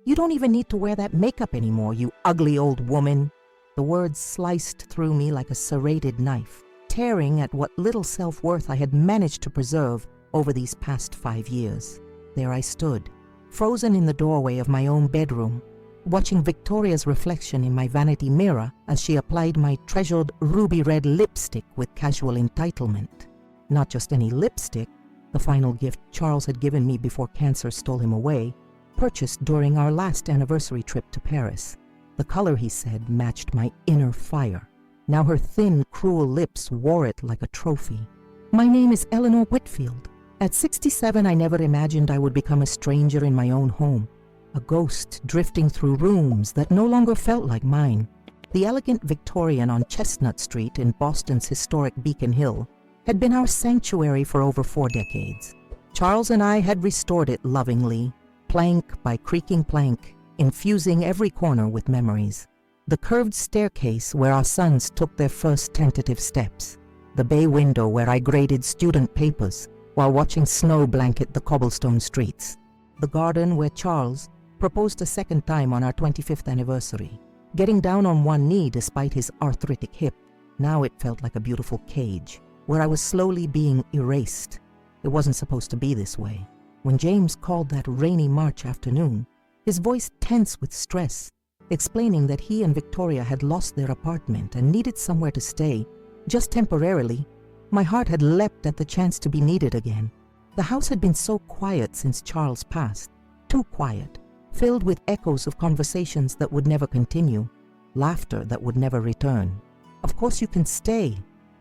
You don't even need to wear that makeup anymore, you ugly old woman." The words sliced through me like a serrated knife, tearing at what little self-worth I had managed to preserve over these past 5 years. There I stood, frozen in the doorway of my own bedroom, watching Victoria's reflection in my vanity mirror as she applied my treasured ruby red lipstick with casual entitlement. Not just any lipstick, the final gift Charles had given me before cancer stole him away, purchased during our last anniversary trip to Paris. The color, he said, matched my inner fire. Now her thin, cruel lips wore it like a trophy. "My name is Eleanor Whitfield. At 67, I never imagined I would become a stranger in my own home, a ghost drifting through rooms that no longer felt like mine." The elegant Victorian on Chestnut Street in Boston's historic Beacon Hill had been our sanctuary for over 4 decades. Charles and I had restored it lovingly, plank by creaking plank, infusing every corner with memories. The curved staircase where our sons took their first tentative steps, the bay window where I graded student papers while watching snow blanket the cobblestone streets, the garden where Charles proposed a second time on our 25th anniversary, getting down on one knee despite his arthritic hip. Now it felt like a beautiful cage where I was slowly being erased. It wasn't supposed to be this way. When James called that rainy March afternoon, his voice tense with stress, explaining that he and Victoria had lost their apartment and needed somewhere to stay, just temporarily, my heart had leapt at the chance to be needed again. The house had been so quiet since Charles passed, too quiet, filled with echoes of conversations that would never continue, laughter that would never return. "Of course you can stay,"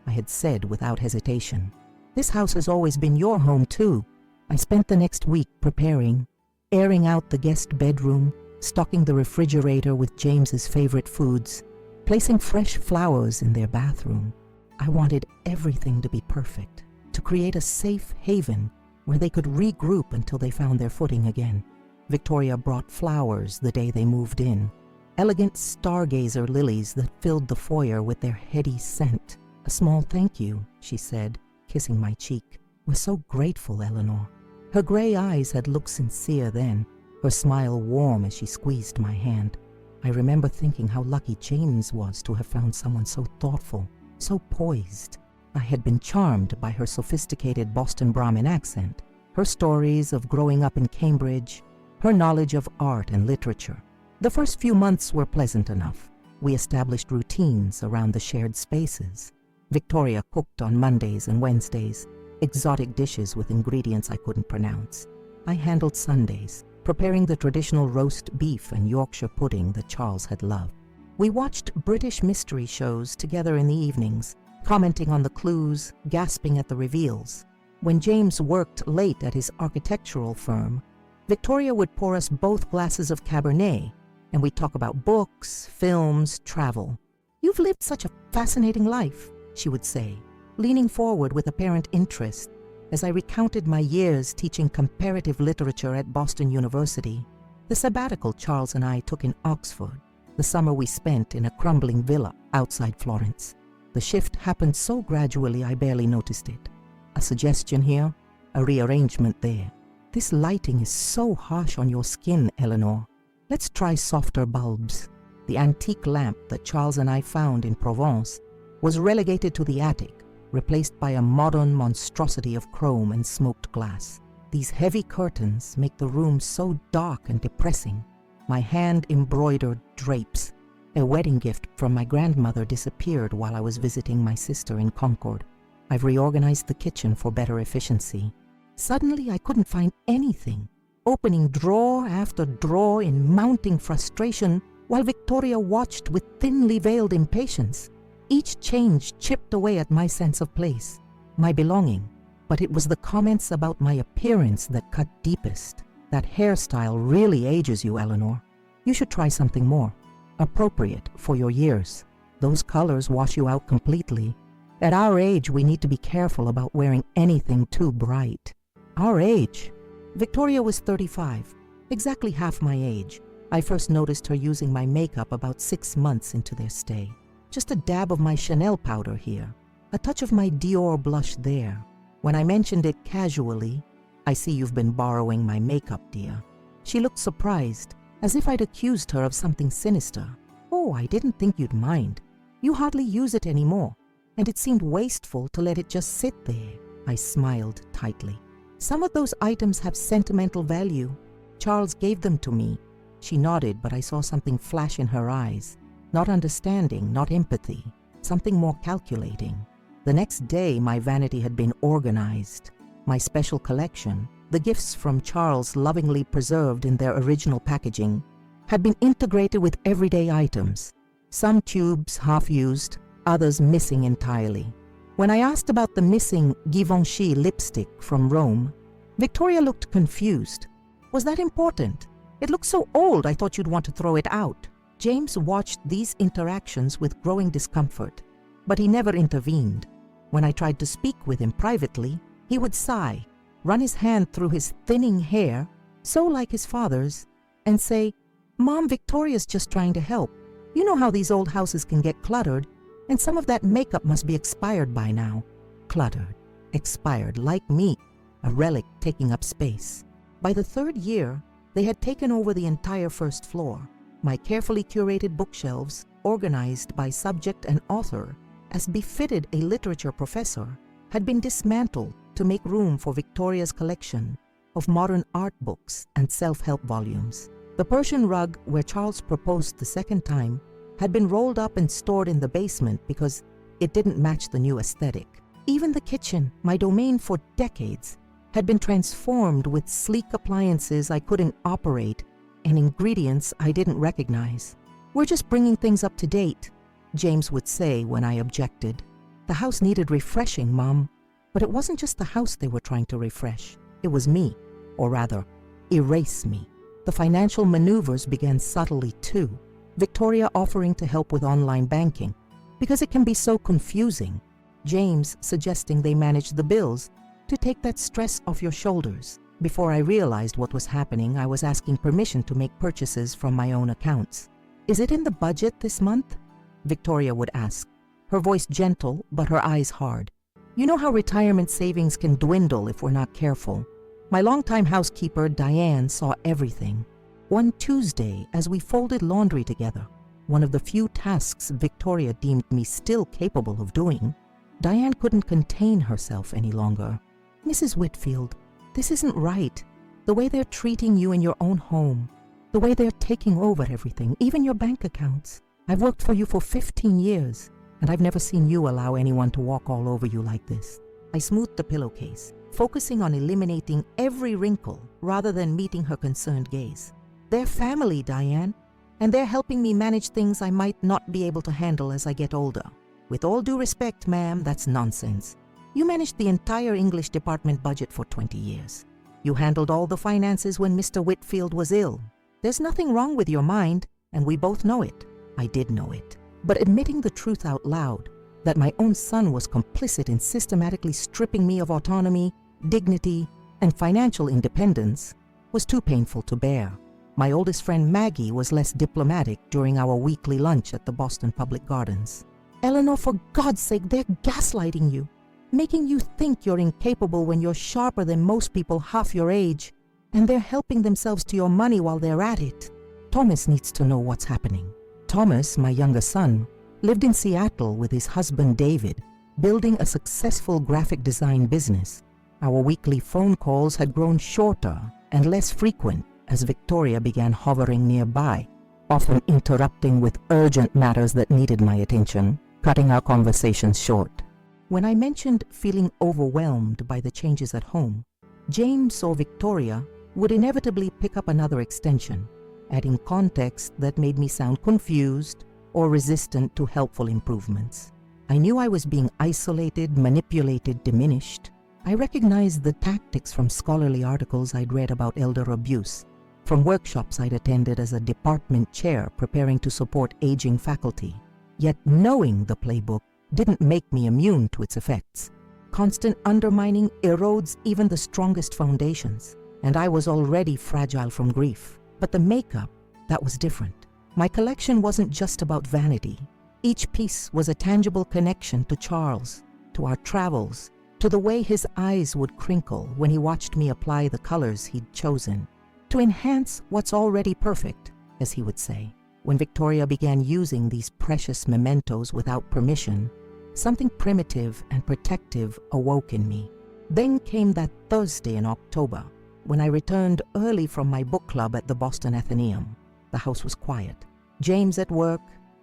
I had said without hesitation. "This house has always been your home too." I spent the next week preparing, airing out the guest bedroom, stocking the refrigerator with James's favorite foods, placing fresh flowers in their bathroom. I wanted everything to be perfect, to create a safe haven where they could regroup until they found their footing again. Victoria brought flowers the day they moved in, elegant stargazer lilies that filled the foyer with their heady scent. "A small thank you," she said, kissing my cheek. "We're so grateful, Eleanor." Her gray eyes had looked sincere then, her smile warm as she squeezed my hand. I remember thinking how lucky James was to have found someone so thoughtful, so poised. I had been charmed by her sophisticated Boston Brahmin accent, her stories of growing up in Cambridge, her knowledge of art and literature. The first few months were pleasant enough. We established routines around the shared spaces. Victoria cooked on Mondays and Wednesdays, exotic dishes with ingredients I couldn't pronounce. I handled Sundays, preparing the traditional roast beef and Yorkshire pudding that Charles had loved. We watched British mystery shows together in the evenings, commenting on the clues, gasping at the reveals. When James worked late at his architectural firm, Victoria would pour us both glasses of Cabernet, and we'd talk about books, films, travel. "You've lived such a fascinating life," she would say, leaning forward with apparent interest as I recounted my years teaching comparative literature at Boston University, the sabbatical Charles and I took in Oxford, the summer we spent in a crumbling villa outside Florence. The shift happened so gradually I barely noticed it. A suggestion here, a rearrangement there. "This lighting is so harsh on your skin, Eleanor. Let's try softer bulbs." The antique lamp that Charles and I found in Provence was relegated to the attic, replaced by a modern monstrosity of chrome and smoked glass. These heavy curtains make the room so dark and depressing. My hand-embroidered drapes, a wedding gift from my grandmother, disappeared while I was visiting my sister in Concord. I've reorganized the kitchen for better efficiency. Suddenly, I couldn't find anything, opening drawer after drawer in mounting frustration while Victoria watched with thinly veiled impatience. Each change chipped away at my sense of place, my belonging, but it was the comments about my appearance that cut deepest. "That hairstyle really ages you, Eleanor. You should try something more appropriate for your years. Those colors wash you out completely. At our age, we need to be careful about wearing anything too bright." Our age? Victoria was 35, exactly half my age. I first noticed her using my makeup about 6 months into their stay. Just a dab of my Chanel powder here, a touch of my Dior blush there. When I mentioned it casually, "I see you've been borrowing my makeup, dear," she looked surprised, as if I'd accused her of something sinister. "Oh, I didn't think you'd mind. You hardly use it anymore, and it seemed wasteful to let it just sit there." I smiled tightly. "Some of those items have sentimental value. Charles gave them to me." She nodded, but I saw something flash in her eyes. Not understanding, not empathy, something more calculating. The next day, my vanity had been organized. My special collection, the gifts from Charles lovingly preserved in their original packaging, had been integrated with everyday items. Some tubes half-used, others missing entirely. When I asked about the missing Givenchy lipstick from Rome, Victoria looked confused. "Was that important? It looks so old, I thought you'd want to throw it out." James watched these interactions with growing discomfort, but he never intervened. When I tried to speak with him privately, he would sigh, run his hand through his thinning hair, so like his father's, and say, "Mom, Victoria's just trying to help. You know how these old houses can get cluttered, and some of that makeup must be expired by now." Cluttered, expired, like me, a relic taking up space. By the third year, they had taken over the entire first floor. My carefully curated bookshelves, organized by subject and author, as befitted a literature professor, had been dismantled to make room for Victoria's collection of modern art books and self-help volumes. The Persian rug where Charles proposed the second time had been rolled up and stored in the basement because it didn't match the new aesthetic. Even the kitchen, my domain for decades, had been transformed with sleek appliances I couldn't operate and ingredients I didn't recognize. "We're just bringing things up to date," James would say when I objected. "The house needed refreshing, Mom." But it wasn't just the house they were trying to refresh. It was me, or rather, erase me. The financial maneuvers began subtly too. Victoria offering to help with online banking, because it can be so confusing. James suggesting they manage the bills to take that stress off your shoulders. Before I realized what was happening, I was asking permission to make purchases from my own accounts. "Is it in the budget this month?" Victoria would ask, her voice gentle but her eyes hard. "You know how retirement savings can dwindle if we're not careful." My longtime housekeeper, Diane, saw everything. One Tuesday, as we folded laundry together, one of the few tasks Victoria deemed me still capable of doing, Diane couldn't contain herself any longer. "Mrs. Whitfield, this isn't right. The way they're treating you in your own home, the way they're taking over everything, even your bank accounts. I've worked for you for 15 years, and I've never seen you allow anyone to walk all over you like this." I smoothed the pillowcase, focusing on eliminating every wrinkle rather than meeting her concerned gaze. "They're family, Diane, and they're helping me manage things I might not be able to handle as I get older. With all due respect, ma'am, that's nonsense. You managed the entire English department budget for 20 years. You handled all the finances when Mr. Whitfield was ill. There's nothing wrong with your mind, and we both know it." I did know it. But admitting the truth out loud, that my own son was complicit in systematically stripping me of autonomy, dignity, and financial independence, was too painful to bear. My oldest friend Maggie was less diplomatic during our weekly lunch at the Boston Public Gardens. "Eleanor, for God's sake, they're gaslighting you, making you think you're incapable when you're sharper than most people half your age, and they're helping themselves to your money while they're at it. Thomas needs to know what's happening." Thomas, my younger son, lived in Seattle with his husband David, building a successful graphic design business. Our weekly phone calls had grown shorter and less frequent as Victoria began hovering nearby, often interrupting with urgent matters that needed my attention, cutting our conversations short. When I mentioned feeling overwhelmed by the changes at home, James or Victoria would inevitably pick up another extension, adding context that made me sound confused or resistant to helpful improvements. I knew I was being isolated, manipulated, diminished. I recognized the tactics from scholarly articles I'd read about elder abuse, from workshops I'd attended as a department chair preparing to support aging faculty. Yet knowing the playbook didn't make me immune to its effects. Constant undermining erodes even the strongest foundations, and I was already fragile from grief. But the makeup, that was different. My collection wasn't just about vanity. Each piece was a tangible connection to Charles, to our travels, to the way his eyes would crinkle when he watched me apply the colors he'd chosen. to enhance what's already perfect, as he would say. When Victoria began using these precious mementos without permission, something primitive and protective awoke in me. Then came that Thursday in October, when I returned early from my book club at the Boston Athenaeum. The house was quiet. James at work,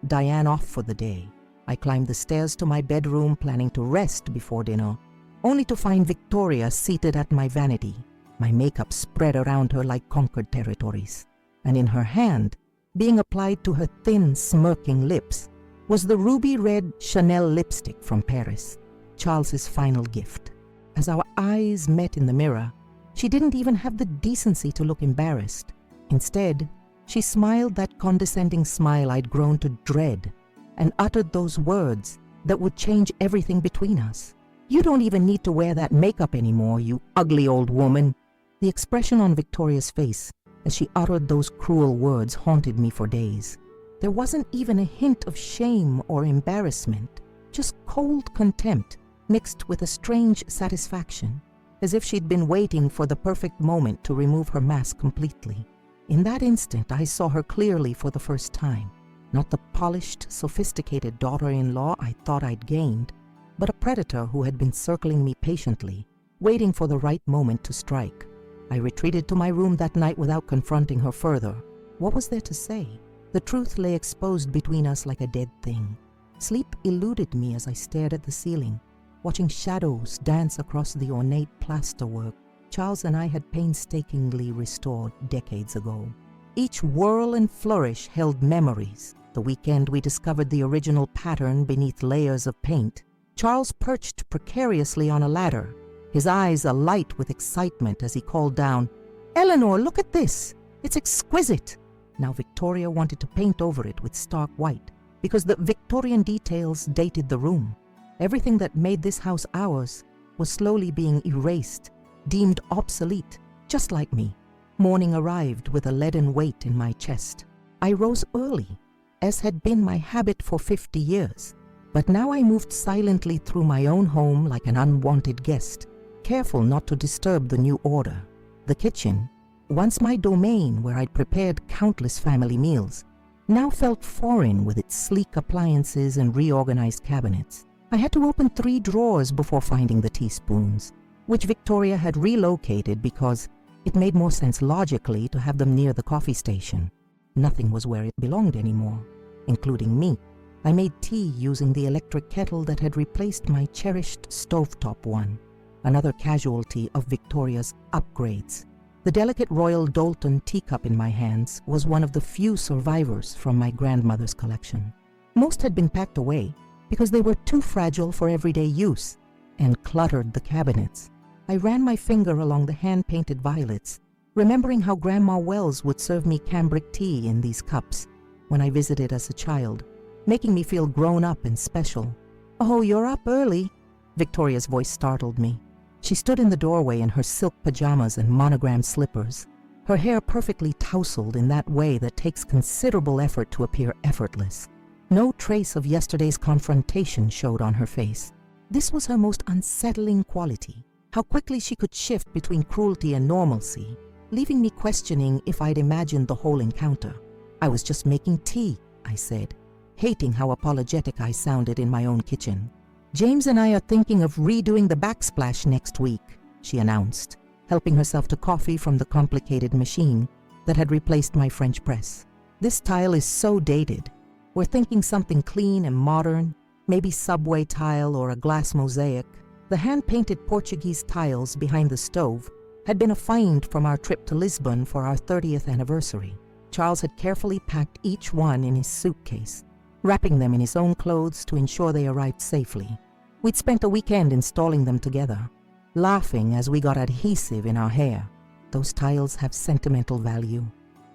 Diane off for the day. I climbed the stairs to my bedroom, planning to rest before dinner, only to find Victoria seated at my vanity, my makeup spread around her like conquered territories. And in her hand, being applied to her thin, smirking lips, was the ruby-red Chanel lipstick from Paris, Charles's final gift. As our eyes met in the mirror, she didn't even have the decency to look embarrassed. Instead, she smiled that condescending smile I'd grown to dread and uttered those words that would change everything between us. "You don't even need to wear that makeup anymore, you ugly old woman." The expression on Victoria's face as she uttered those cruel words haunted me for days. There wasn't even a hint of shame or embarrassment, just cold contempt mixed with a strange satisfaction, as if she'd been waiting for the perfect moment to remove her mask completely. In that instant, I saw her clearly for the first time. Not the polished, sophisticated daughter-in-law I thought I'd gained, but a predator who had been circling me patiently, waiting for the right moment to strike. I retreated to my room that night without confronting her further. What was there to say? The truth lay exposed between us like a dead thing. Sleep eluded me as I stared at the ceiling, watching shadows dance across the ornate plasterwork Charles and I had painstakingly restored decades ago. Each whirl and flourish held memories. The weekend we discovered the original pattern beneath layers of paint. Charles perched precariously on a ladder, his eyes alight with excitement as he called down, "Eleanor, look at this! It's exquisite!" Now Victoria wanted to paint over it with stark white, because the Victorian details dated the room. Everything that made this house ours was slowly being erased, deemed obsolete, just like me. Morning arrived with a leaden weight in my chest. I rose early, as had been my habit for 50 years, but now I moved silently through my own home like an unwanted guest, careful not to disturb the new order. The kitchen, once my domain where I'd prepared countless family meals, now felt foreign with its sleek appliances and reorganized cabinets. I had to open 3 drawers before finding the teaspoons, which Victoria had relocated because it made more sense logically to have them near the coffee station. Nothing was where it belonged anymore, including me. I made tea using the electric kettle that had replaced my cherished stovetop one, another casualty of Victoria's upgrades. The delicate Royal Doulton teacup in my hands was one of the few survivors from my grandmother's collection. Most had been packed away because they were too fragile for everyday use and cluttered the cabinets. I ran my finger along the hand-painted violets, remembering how Grandma Wells would serve me cambric tea in these cups when I visited as a child, making me feel grown up and special. "Oh, you're up early," Victoria's voice startled me. She stood in the doorway in her silk pajamas and monogrammed slippers, her hair perfectly tousled in that way that takes considerable effort to appear effortless. No trace of yesterday's confrontation showed on her face. This was her most unsettling quality, how quickly she could shift between cruelty and normalcy, leaving me questioning if I'd imagined the whole encounter. "I was just making tea," I said, hating how apologetic I sounded in my own kitchen. "James and I are thinking of redoing the backsplash next week," she announced, helping herself to coffee from the complicated machine that had replaced my French press. "This tile is so dated. We're thinking something clean and modern, maybe subway tile or a glass mosaic." The hand-painted Portuguese tiles behind the stove had been a find from our trip to Lisbon for our 30th anniversary. Charles had carefully packed each one in his suitcase, wrapping them in his own clothes to ensure they arrived safely. We'd spent a weekend installing them together, laughing as we got adhesive in our hair. "Those tiles have sentimental value,"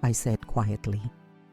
I said quietly.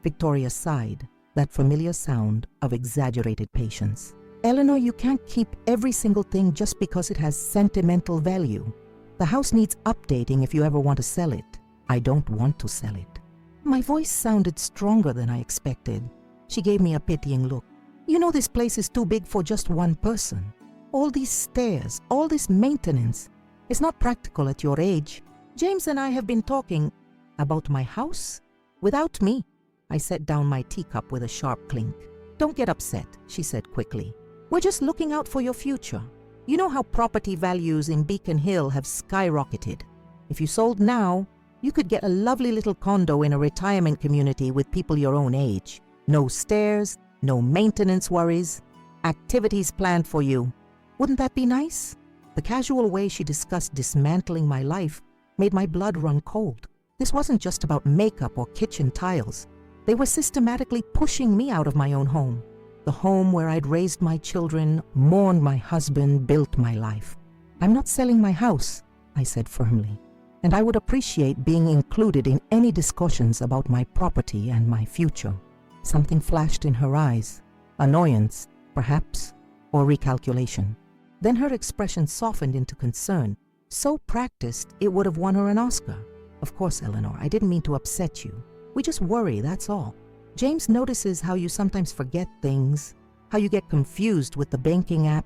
Victoria sighed, that familiar sound of exaggerated patience. "Eleanor, you can't keep every single thing just because it has sentimental value. The house needs updating if you ever want to sell it." "I don't want to sell it." My voice sounded stronger than I expected. She gave me a pitying look. "You know this place is too big for just one person. All these stairs, all this maintenance. It's not practical at your age. James and I have been talking." About my house? Without me. I set down my teacup with a sharp clink. Don't get upset, she said quickly. We're just looking out for your future. You know how property values in Beacon Hill have skyrocketed. If you sold now, you could get a lovely little condo in a retirement community with people your own age. No stairs, no maintenance worries, activities planned for you. Wouldn't that be nice? The casual way she discussed dismantling my life made my blood run cold. This wasn't just about makeup or kitchen tiles. They were systematically pushing me out of my own home. The home where I'd raised my children, mourned my husband, built my life. I'm not selling my house, I said firmly, and I would appreciate being included in any discussions about my property and my future. Something flashed in her eyes. Annoyance, perhaps, or recalculation. Then her expression softened into concern, so practiced it would have won her an Oscar. Of course, Eleanor, I didn't mean to upset you. We just worry, that's all. James notices how you sometimes forget things, how you get confused with the banking app.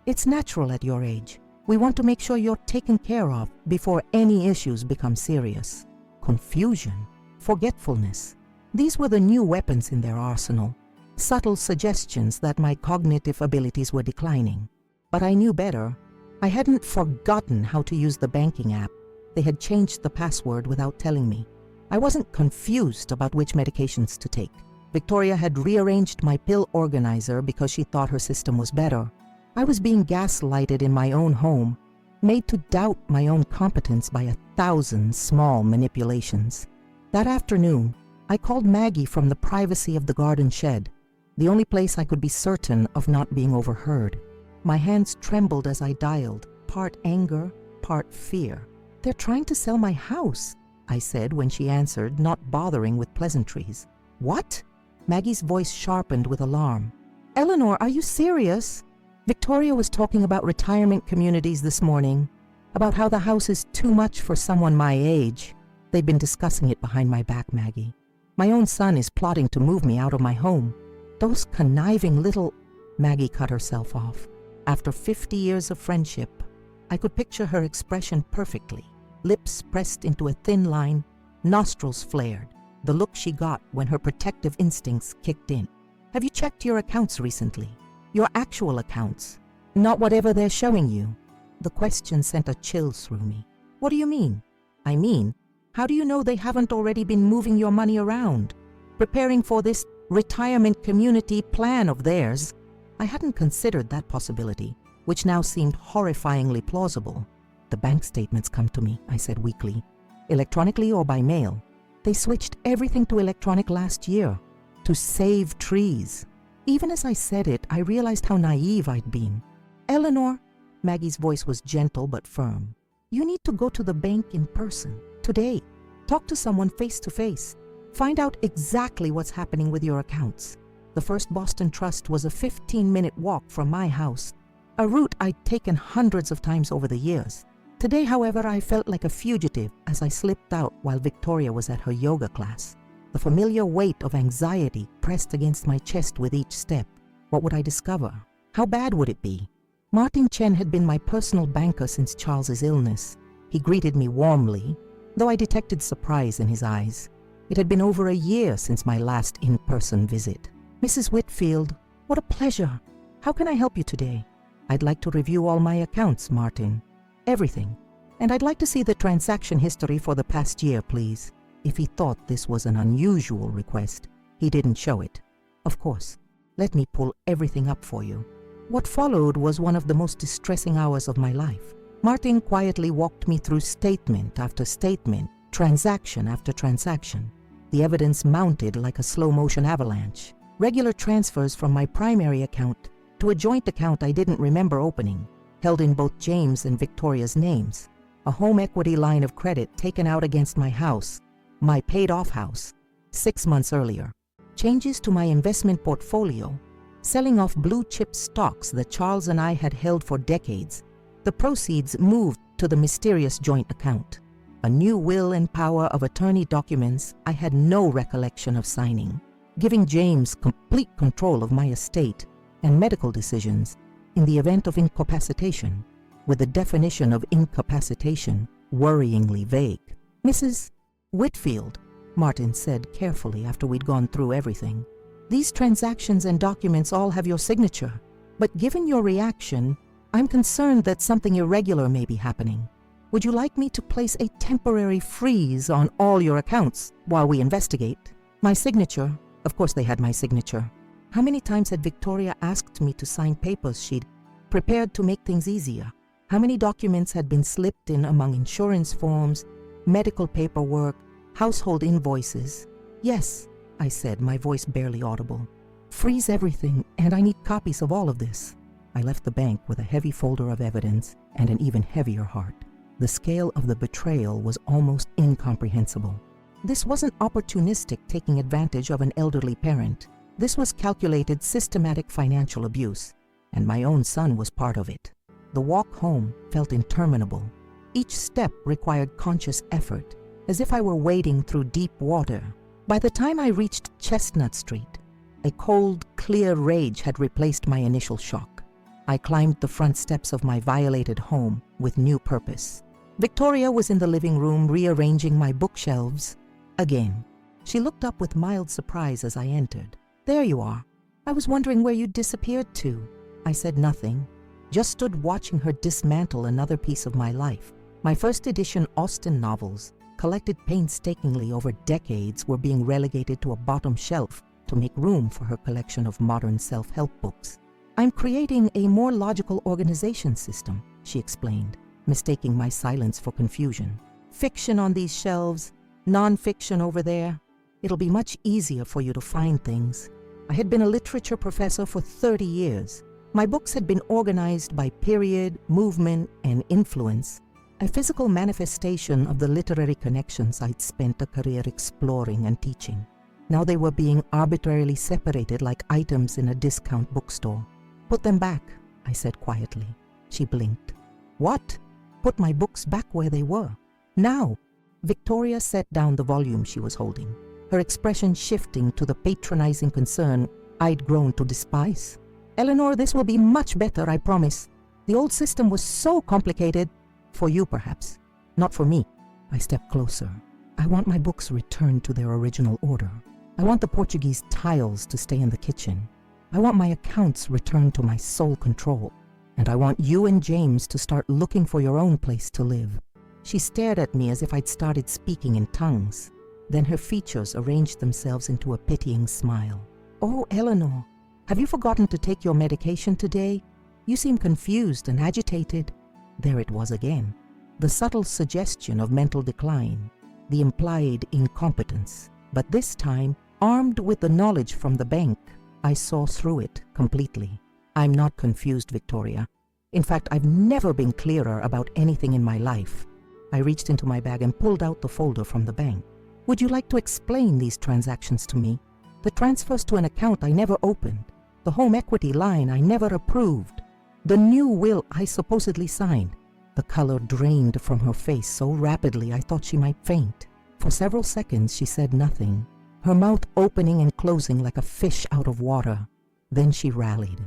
It's natural at your age. We want to make sure you're taken care of before any issues become serious. Confusion, forgetfulness. These were the new weapons in their arsenal. Subtle suggestions that my cognitive abilities were declining. But I knew better. I hadn't forgotten how to use the banking app. They had changed the password without telling me. I wasn't confused about which medications to take. Victoria had rearranged my pill organizer because she thought her system was better. I was being gaslighted in my own home, made to doubt my own competence by 1,000 small manipulations. That afternoon, I called Maggie from the privacy of the garden shed, the only place I could be certain of not being overheard. My hands trembled as I dialed, part anger, part fear. They're trying to sell my house, I said when she answered, not bothering with pleasantries. What? Maggie's voice sharpened with alarm. Eleanor, are you serious? Victoria was talking about retirement communities this morning, about how the house is too much for someone my age. They've been discussing it behind my back, Maggie. My own son is plotting to move me out of my home. Those conniving little... Maggie cut herself off. After 50 years of friendship, I could picture her expression perfectly. Lips pressed into a thin line, nostrils flared, the look she got when her protective instincts kicked in. Have you checked your accounts recently? Your actual accounts, not whatever they're showing you. The question sent a chill through me. What do you mean? I mean, how do you know they haven't already been moving your money around, preparing for this retirement community plan of theirs? I hadn't considered that possibility, which now seemed horrifyingly plausible. The bank statements come to me, I said weakly. Electronically or by mail. They switched everything to electronic last year, to save trees. Even as I said it, I realized how naive I'd been. Eleanor, Maggie's voice was gentle but firm. You need to go to the bank in person, today. Talk to someone face to face. Find out exactly what's happening with your accounts. The First Boston Trust was a 15-minute walk from my house, a route I'd taken hundreds of times over the years. Today, however, I felt like a fugitive as I slipped out while Victoria was at her yoga class. The familiar weight of anxiety pressed against my chest with each step. What would I discover? How bad would it be? Martin Chen had been my personal banker since Charles's illness. He greeted me warmly, though I detected surprise in his eyes. It had been over a year since my last in-person visit. Mrs. Whitfield, what a pleasure. How can I help you today? I'd like to review all my accounts, Martin. Everything. And I'd like to see the transaction history for the past year, please. If he thought this was an unusual request, he didn't show it. Of course. Let me pull everything up for you. What followed was one of the most distressing hours of my life. Martin quietly walked me through statement after statement, transaction after transaction. The evidence mounted like a slow-motion avalanche. Regular transfers from my primary account to a joint account I didn't remember opening, held in both James and Victoria's names. A home equity line of credit taken out against my house, my paid-off house, 6 months earlier. Changes to my investment portfolio, selling off blue-chip stocks that Charles and I had held for decades. The proceeds moved to the mysterious joint account. A new will and power of attorney documents I had no recollection of signing, giving James complete control of my estate and medical decisions in the event of incapacitation, with the definition of incapacitation worryingly vague. Mrs. Whitfield, Martin said carefully after we'd gone through everything. These transactions and documents all have your signature, but given your reaction, I'm concerned that something irregular may be happening. Would you like me to place a temporary freeze on all your accounts while we investigate? My signature, of course they had my signature. How many times had Victoria asked me to sign papers she'd prepared to make things easier? How many documents had been slipped in among insurance forms, medical paperwork, household invoices? Yes, I said, my voice barely audible. Freeze everything, and I need copies of all of this. I left the bank with a heavy folder of evidence and an even heavier heart. The scale of the betrayal was almost incomprehensible. This wasn't opportunistic taking advantage of an elderly parent. This was calculated, systematic financial abuse, and my own son was part of it. The walk home felt interminable. Each step required conscious effort, as if I were wading through deep water. By the time I reached Chestnut Street, a cold, clear rage had replaced my initial shock. I climbed the front steps of my violated home with new purpose. Victoria was in the living room rearranging my bookshelves again. She looked up with mild surprise as I entered. "There you are. I was wondering where you'd disappeared to." I said nothing, just stood watching her dismantle another piece of my life. My first edition Austen novels, collected painstakingly over decades, were being relegated to a bottom shelf to make room for her collection of modern self-help books. "I'm creating a more logical organization system," she explained, mistaking my silence for confusion. "Fiction on these shelves, non-fiction over there. It'll be much easier for you to find things." I had been a literature professor for 30 years. My books had been organized by period, movement, and influence, a physical manifestation of the literary connections I'd spent a career exploring and teaching. Now they were being arbitrarily separated like items in a discount bookstore. "Put them back," I said quietly. She blinked. "What?" "Put my books back where they were. Now." Victoria set down the volume she was holding, her expression shifting to the patronizing concern I'd grown to despise. "Eleanor, this will be much better, I promise. The old system was so complicated. For you, perhaps. Not for me." I stepped closer. "I want my books returned to their original order. I want the Portuguese tiles to stay in the kitchen. I want my accounts returned to my sole control. And I want you and James to start looking for your own place to live." She stared at me as if I'd started speaking in tongues. Then her features arranged themselves into a pitying smile. "Oh, Eleanor, have you forgotten to take your medication today? You seem confused and agitated." There it was again, the subtle suggestion of mental decline, the implied incompetence. But this time, armed with the knowledge from the bank, I saw through it completely. "I'm not confused, Victoria. In fact, I've never been clearer about anything in my life." I reached into my bag and pulled out the folder from the bank. "Would you like to explain these transactions to me? The transfers to an account I never opened, the home equity line I never approved, the new will I supposedly signed." The color drained from her face so rapidly I thought she might faint. For several seconds she said nothing, her mouth opening and closing like a fish out of water. Then she rallied.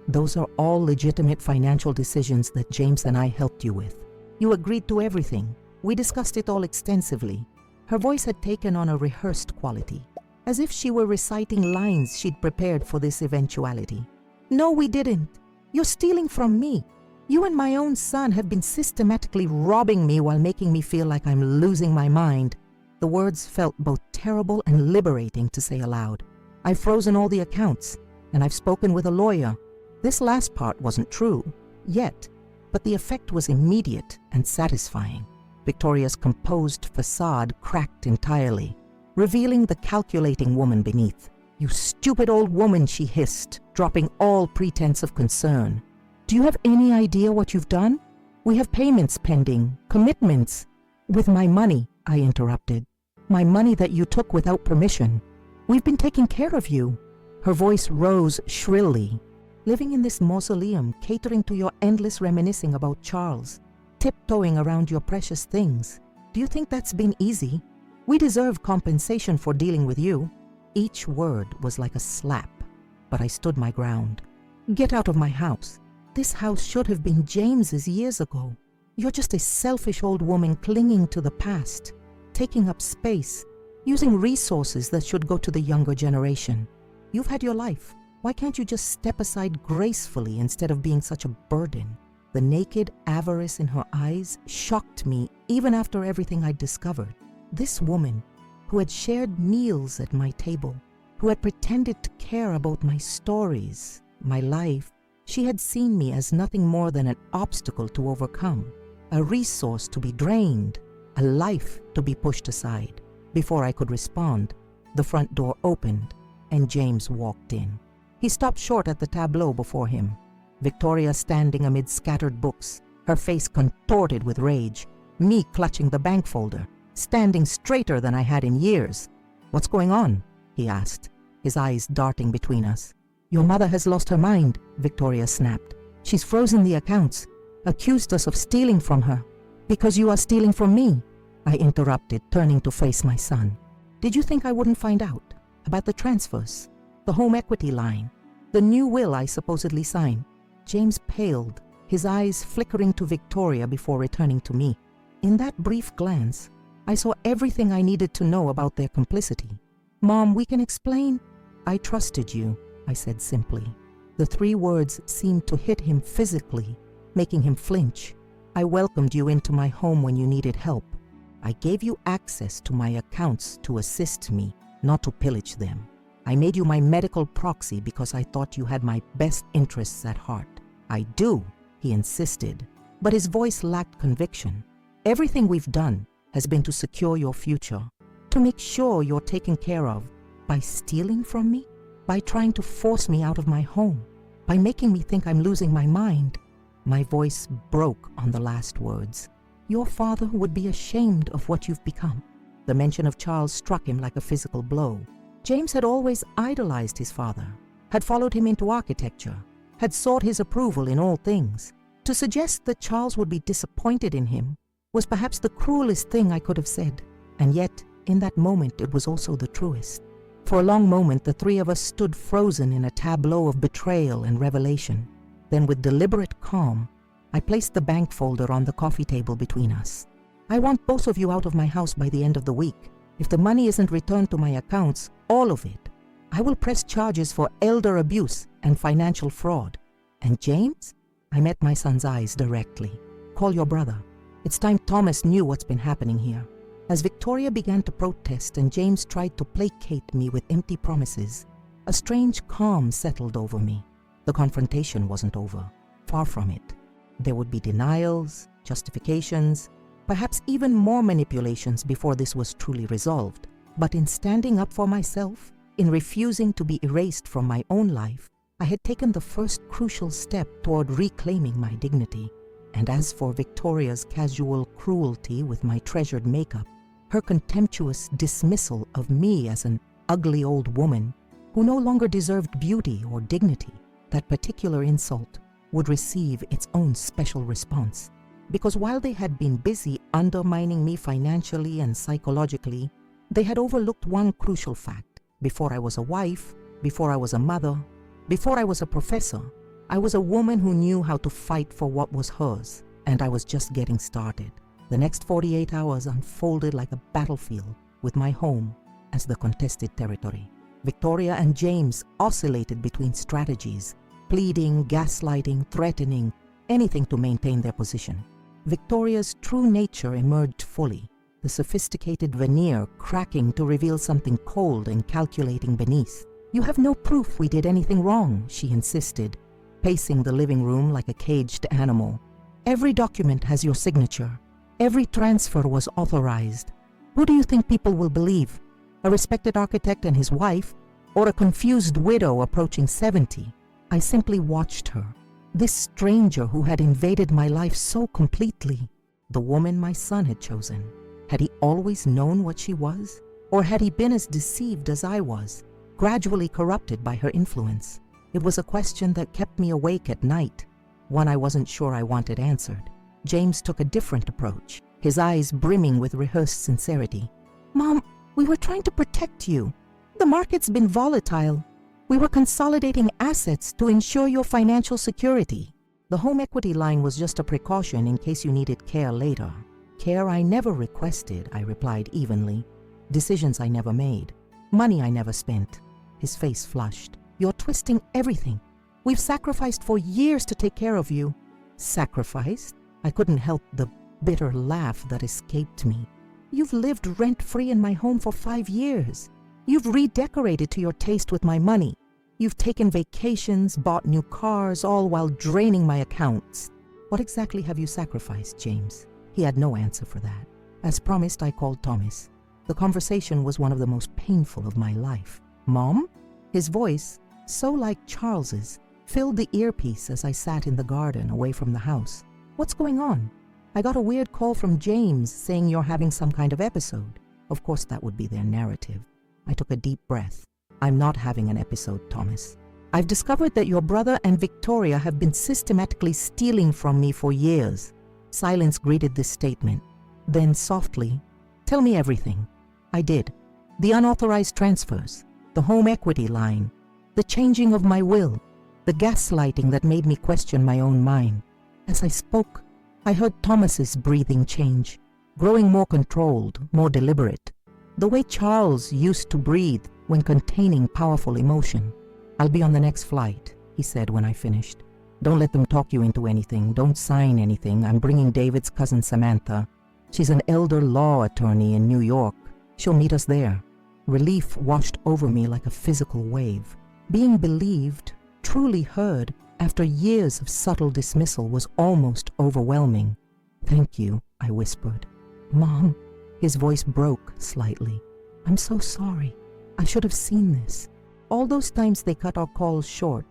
"Those are all legitimate financial decisions that James and I helped you with. You agreed to everything. We discussed it all extensively." Her voice had taken on a rehearsed quality, as if she were reciting lines she'd prepared for this eventuality. "No, we didn't. You're stealing from me. You and my own son have been systematically robbing me while making me feel like I'm losing my mind." The words felt both terrible and liberating to say aloud. "I've frozen all the accounts, and I've spoken with a lawyer." This last part wasn't true, yet, but the effect was immediate and satisfying. Victoria's composed facade cracked entirely, revealing the calculating woman beneath. "You stupid old woman," she hissed, dropping all pretense of concern. "Do you have any idea what you've done? We have payments pending, commitments." "With my money," I interrupted. "My money that you took without permission. We've been taking care of you." Her voice rose shrilly. "Living in this mausoleum, catering to your endless reminiscing about Charles, tiptoeing around your precious things. Do you think that's been easy? We deserve compensation for dealing with you." Each word was like a slap, but I stood my ground. "Get out of my house. This house should have been James's years ago. You're just a selfish old woman clinging to the past. taking up space, using resources that should go to the younger generation. You've had your life. Why can't you just step aside gracefully instead of being such a burden? The naked avarice in her eyes shocked me even after everything I'd discovered. This woman, who had shared meals at my table, who had pretended to care about my stories, my life, she had seen me as nothing more than an obstacle to overcome, a resource to be drained, a life to be pushed aside. Before I could respond, the front door opened and James walked in. He stopped short at the tableau before him, Victoria standing amid scattered books, her face contorted with rage, me clutching the bank folder, standing straighter than I had in years. "What's going on?" he asked, his eyes darting between us. "Your mother has lost her mind," Victoria snapped. "She's frozen the accounts, accused us of stealing from her." "Because you are stealing from me," I interrupted, turning to face my son. "Did you think I wouldn't find out about the transfers, the home equity line, the new will I supposedly signed?" James paled, his eyes flickering to Victoria before returning to me. In that brief glance, I saw everything I needed to know about their complicity. "Mom, we can explain." "I trusted you," I said simply. The 3 words seemed to hit him physically, making him flinch. "I welcomed you into my home when you needed help. I gave you access to my accounts to assist me, not to pillage them. I made you my medical proxy because I thought you had my best interests at heart." "I do," he insisted, but his voice lacked conviction. "Everything we've done has been to secure your future, to make sure you're taken care of. By stealing from me, by trying to force me out of my home, by making me think I'm losing my mind." My voice broke on the last words. "Your father would be ashamed of what you've become." The mention of Charles struck him like a physical blow. James had always idolized his father, had followed him into architecture, had sought his approval in all things. To suggest that Charles would be disappointed in him was perhaps the cruelest thing I could have said, and yet, in that moment, it was also the truest. For a long moment, the 3 of us stood frozen in a tableau of betrayal and revelation. Then, with deliberate calm, I placed the bank folder on the coffee table between us. "I want both of you out of my house by the end of the week. If the money isn't returned to my accounts, all of it, I will press charges for elder abuse and financial fraud. And James?" I met my son's eyes directly. "Call your brother. It's time Thomas knew what's been happening here." As Victoria began to protest and James tried to placate me with empty promises, a strange calm settled over me. The confrontation wasn't over. Far from it. There would be denials, justifications, perhaps even more manipulations before this was truly resolved. But in standing up for myself, in refusing to be erased from my own life, I had taken the first crucial step toward reclaiming my dignity. And as for Victoria's casual cruelty with my treasured makeup, her contemptuous dismissal of me as an ugly old woman who no longer deserved beauty or dignity, that particular insult would receive its own special response. Because while they had been busy undermining me financially and psychologically, they had overlooked one crucial fact. Before I was a wife, before I was a mother, before I was a professor, I was a woman who knew how to fight for what was hers, and I was just getting started. The next 48 hours unfolded like a battlefield, with my home as the contested territory. Victoria and James oscillated between strategies, pleading, gaslighting, threatening, anything to maintain their position. Victoria's true nature emerged fully, the sophisticated veneer cracking to reveal something cold and calculating beneath. "You have no proof we did anything wrong," she insisted, pacing the living room like a caged animal. "Every document has your signature. Every transfer was authorized. Who do you think people will believe? A respected architect and his wife, or a confused widow approaching 70? I simply watched her. This stranger who had invaded my life so completely, the woman my son had chosen. Had he always known what she was? Or had he been as deceived as I was, gradually corrupted by her influence? It was a question that kept me awake at night, one I wasn't sure I wanted answered. James took a different approach, his eyes brimming with rehearsed sincerity. "Mom, we were trying to protect you. The market's been volatile. We were consolidating assets to ensure your financial security. The home equity line was just a precaution in case you needed care later. Care I never requested, I replied evenly. Decisions I never made. Money I never spent. His face flushed. You're twisting everything. We've sacrificed for years to take care of you. Sacrificed? I couldn't help the bitter laugh that escaped me. You've lived rent-free in my home for 5 years. You've redecorated to your taste with my money. You've taken vacations, bought new cars, all while draining my accounts. What exactly have you sacrificed, James? He had no answer for that. As promised, I called Thomas. The conversation was one of the most painful of my life. Mom? His voice, so like Charles's, filled the earpiece as I sat in the garden away from the house. What's going on? I got a weird call from James saying you're having some kind of episode. Of course, that would be their narrative. I took a deep breath. I'm not having an episode, Thomas. I've discovered that your brother and Victoria have been systematically stealing from me for years. Silence greeted this statement. Then softly, tell me everything. I did. The unauthorized transfers, the home equity line, the changing of my will, the gaslighting that made me question my own mind. As I spoke, I heard Thomas's breathing change, growing more controlled, more deliberate, the way Charles used to breathe when containing powerful emotion. I'll be on the next flight, he said when I finished. Don't let them talk you into anything. Don't sign anything. I'm bringing David's cousin Samantha. She's an elder law attorney in New York. She'll meet us there. Relief washed over me like a physical wave. Being believed, truly heard, after years of subtle dismissal was almost overwhelming. Thank you, I whispered. Mom, his voice broke slightly. I'm so sorry. I should have seen this. All those times they cut our calls short,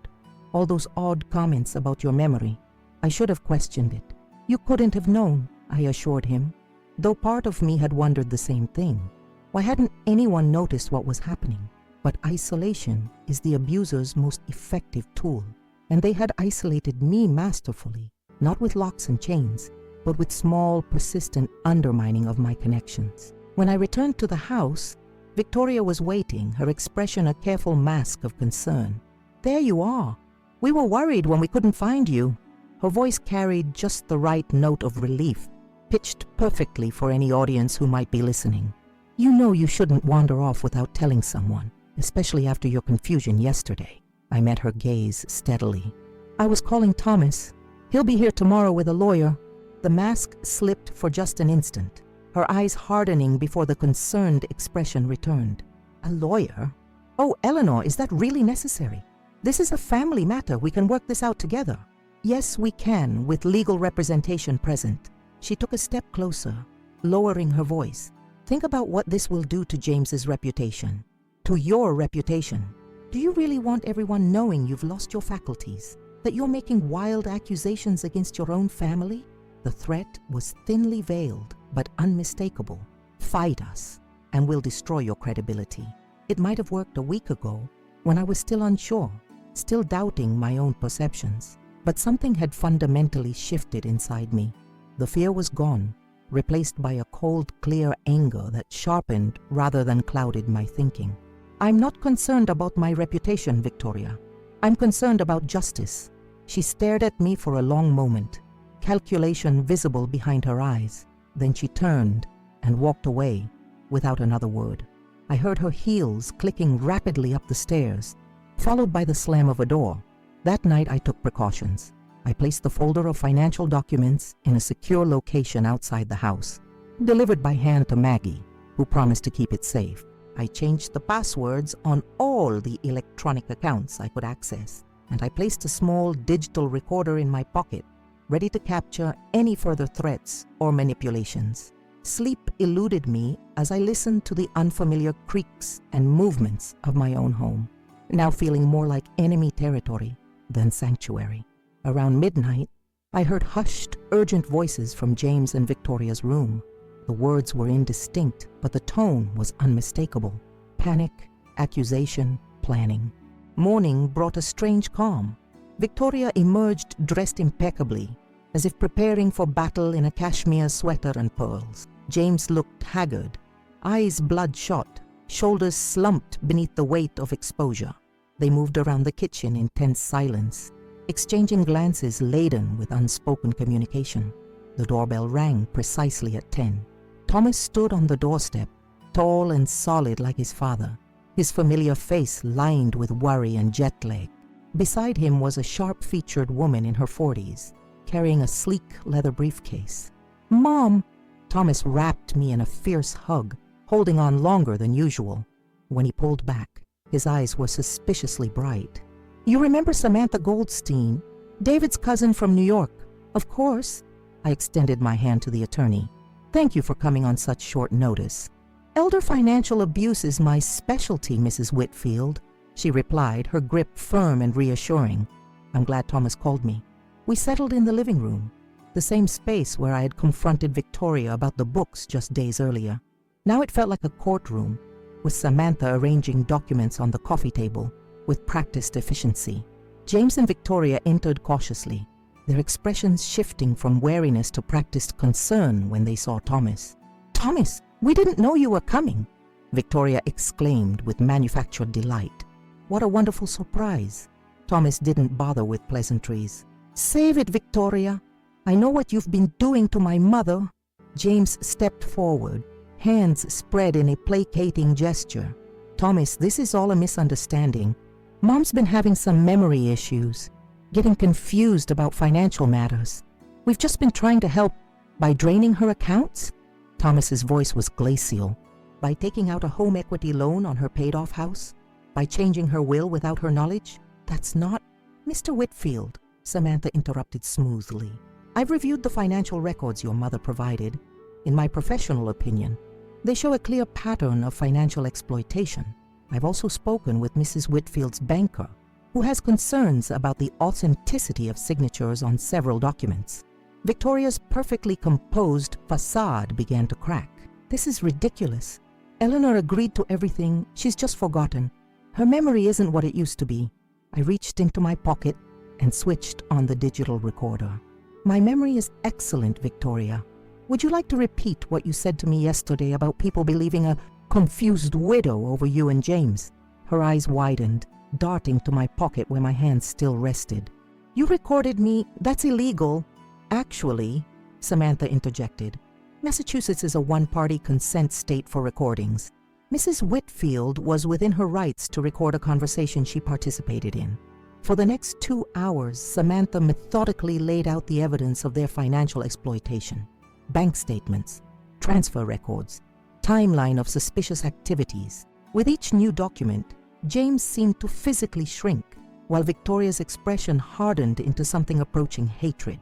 all those odd comments about your memory, I should have questioned it. You couldn't have known, I assured him, though part of me had wondered the same thing. Why hadn't anyone noticed what was happening? But isolation is the abuser's most effective tool, and they had isolated me masterfully, not with locks and chains, but with small, persistent undermining of my connections. When I returned to the house, Victoria was waiting, her expression a careful mask of concern. There you are. We were worried when we couldn't find you. Her voice carried just the right note of relief, pitched perfectly for any audience who might be listening. You know you shouldn't wander off without telling someone, especially after your confusion yesterday. I met her gaze steadily. I was calling Thomas. He'll be here tomorrow with a lawyer. The mask slipped for just an instant, her eyes hardening before the concerned expression returned. A lawyer? Oh, Eleanor, is that really necessary? This is a family matter. We can work this out together. Yes, we can, with legal representation present. She took a step closer, lowering her voice. Think about what this will do to James's reputation, to your reputation. Do you really want everyone knowing you've lost your faculties, that you're making wild accusations against your own family? The threat was thinly veiled, but unmistakable. Fight us, and we'll destroy your credibility. It might have worked a week ago, when I was still unsure, still doubting my own perceptions. But something had fundamentally shifted inside me. The fear was gone, replaced by a cold, clear anger that sharpened rather than clouded my thinking. I'm not concerned about my reputation, Victoria. I'm concerned about justice. She stared at me for a long moment, calculation visible behind her eyes. Then she turned and walked away without another word. I heard her heels clicking rapidly up the stairs, followed by the slam of a door. That night I took precautions. I placed the folder of financial documents in a secure location outside the house, delivered by hand to Maggie, who promised to keep it safe. I changed the passwords on all the electronic accounts I could access, and I placed a small digital recorder in my pocket, ready to capture any further threats or manipulations. Sleep eluded me as I listened to the unfamiliar creaks and movements of my own home, now feeling more like enemy territory than sanctuary. Around midnight, I heard hushed, urgent voices from James and Victoria's room. The words were indistinct, but the tone was unmistakable. Panic, accusation, planning. Morning brought a strange calm. Victoria emerged dressed impeccably, as if preparing for battle in a cashmere sweater and pearls. James looked haggard, eyes bloodshot, shoulders slumped beneath the weight of exposure. They moved around the kitchen in tense silence, exchanging glances laden with unspoken communication. The doorbell rang precisely at 10. Thomas stood on the doorstep, tall and solid like his father, his familiar face lined with worry and jet lag. Beside him was a sharp-featured woman in her 40s, carrying a sleek leather briefcase. "Mom!" Thomas wrapped me in a fierce hug, holding on longer than usual. When he pulled back, his eyes were suspiciously bright. "You remember Samantha Goldstein, David's cousin from New York?" "Of course." I extended my hand to the attorney. "Thank you for coming on such short notice." "Elder financial abuse is my specialty, Mrs. Whitfield," she replied, her grip firm and reassuring. I'm glad Thomas called me. We settled in the living room, the same space where I had confronted Victoria about the books just days earlier. Now it felt like a courtroom, with Samantha arranging documents on the coffee table with practiced efficiency. James and Victoria entered cautiously, their expressions shifting from wariness to practiced concern when they saw Thomas. "Thomas, we didn't know you were coming," Victoria exclaimed with manufactured delight. "What a wonderful surprise." Thomas didn't bother with pleasantries. "Save it, Victoria. I know what you've been doing to my mother." James stepped forward, hands spread in a placating gesture. "Thomas, this is all a misunderstanding. Mom's been having some memory issues, getting confused about financial matters. We've just been trying to help by draining her accounts." Thomas's voice was glacial. "By taking out a home equity loan on her paid-off house? By changing her will without her knowledge? That's not—" "Mr. Whitfield," Samantha interrupted smoothly, "I've reviewed the financial records your mother provided. In my professional opinion, they show a clear pattern of financial exploitation. I've also spoken with Mrs. Whitfield's banker, who has concerns about the authenticity of signatures on several documents." Victoria's perfectly composed facade began to crack. "This is ridiculous. Eleanor agreed to everything. She's just forgotten. Her memory isn't what it used to be." I reached into my pocket and switched on the digital recorder. "My memory is excellent, Victoria. Would you like to repeat what you said to me yesterday about people believing a confused widow over you and James?" Her eyes widened, darting to my pocket where my hand still rested. "You recorded me. That's illegal." "Actually," Samantha interjected, "Massachusetts is a one-party consent state for recordings. Mrs. Whitfield was within her rights to record a conversation she participated in." For the next 2 hours, Samantha methodically laid out the evidence of their financial exploitation. Bank statements, transfer records, timeline of suspicious activities. With each new document, James seemed to physically shrink, while Victoria's expression hardened into something approaching hatred.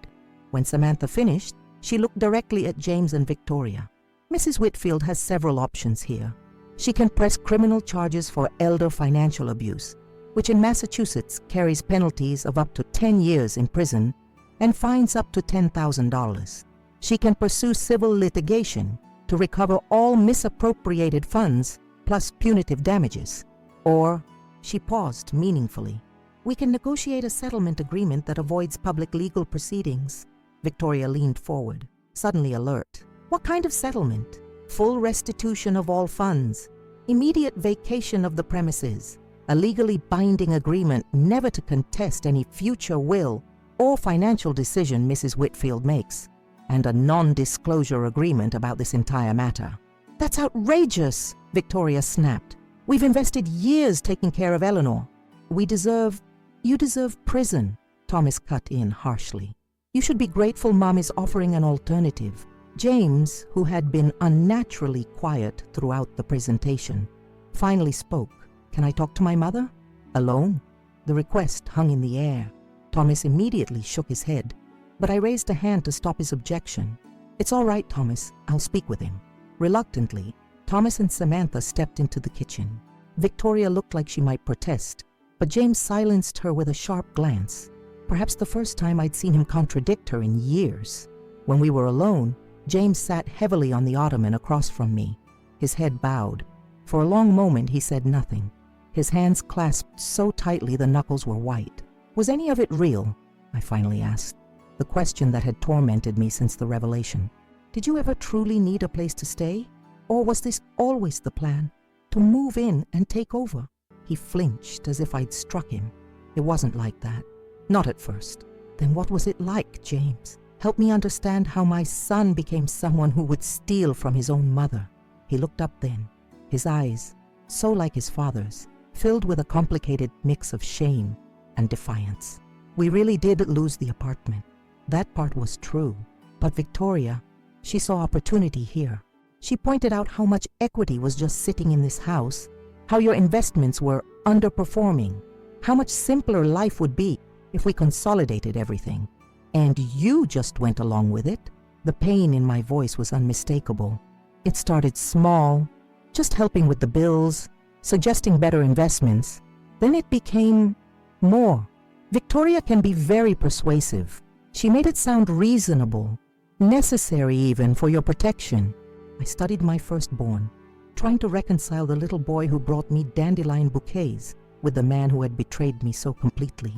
When Samantha finished, she looked directly at James and Victoria. "Mrs. Whitfield has several options here. She can press criminal charges for elder financial abuse, which in Massachusetts carries penalties of up to 10 years in prison and fines up to $10,000. She can pursue civil litigation to recover all misappropriated funds plus punitive damages. Or," she paused meaningfully, "we can negotiate a settlement agreement that avoids public legal proceedings." Victoria leaned forward, suddenly alert. "What kind of settlement?" "Full restitution of all funds, immediate vacation of the premises, a legally binding agreement never to contest any future will or financial decision Mrs. Whitfield makes, and a non-disclosure agreement about this entire matter." "That's outrageous," Victoria snapped. "We've invested years taking care of Eleanor. You deserve prison," Thomas cut in harshly. "You should be grateful Mom is offering an alternative." James, who had been unnaturally quiet throughout the presentation, finally spoke. "Can I talk to my mother?" "Alone?" The request hung in the air. Thomas immediately shook his head, but I raised a hand to stop his objection. "It's all right, Thomas. I'll speak with him." Reluctantly, Thomas and Samantha stepped into the kitchen. Victoria looked like she might protest, but James silenced her with a sharp glance, perhaps the first time I'd seen him contradict her in years. When we were alone, James sat heavily on the ottoman across from me, his head bowed. For a long moment he said nothing, his hands clasped so tightly the knuckles were white. "Was any of it real?" I finally asked, the question that had tormented me since the revelation. "Did you ever truly need a place to stay? Or was this always the plan, to move in and take over?" He flinched as if I'd struck him. "It wasn't like that. Not at first." "Then what was it like, James? Help me understand how my son became someone who would steal from his own mother. He looked up then, his eyes, so like his father's, filled with a complicated mix of shame and defiance. We really did lose the apartment. That part was true. But Victoria, she saw opportunity here. She pointed out how much equity was just sitting in this house, how your investments were underperforming, how much simpler life would be if we consolidated everything. And you just went along with it. The pain in my voice was unmistakable. It started small, just helping with the bills, suggesting better investments. Then it became more. Victoria can be very persuasive. She made it sound reasonable, necessary even for your protection. I studied my firstborn, trying to reconcile the little boy who brought me dandelion bouquets with the man who had betrayed me so completely.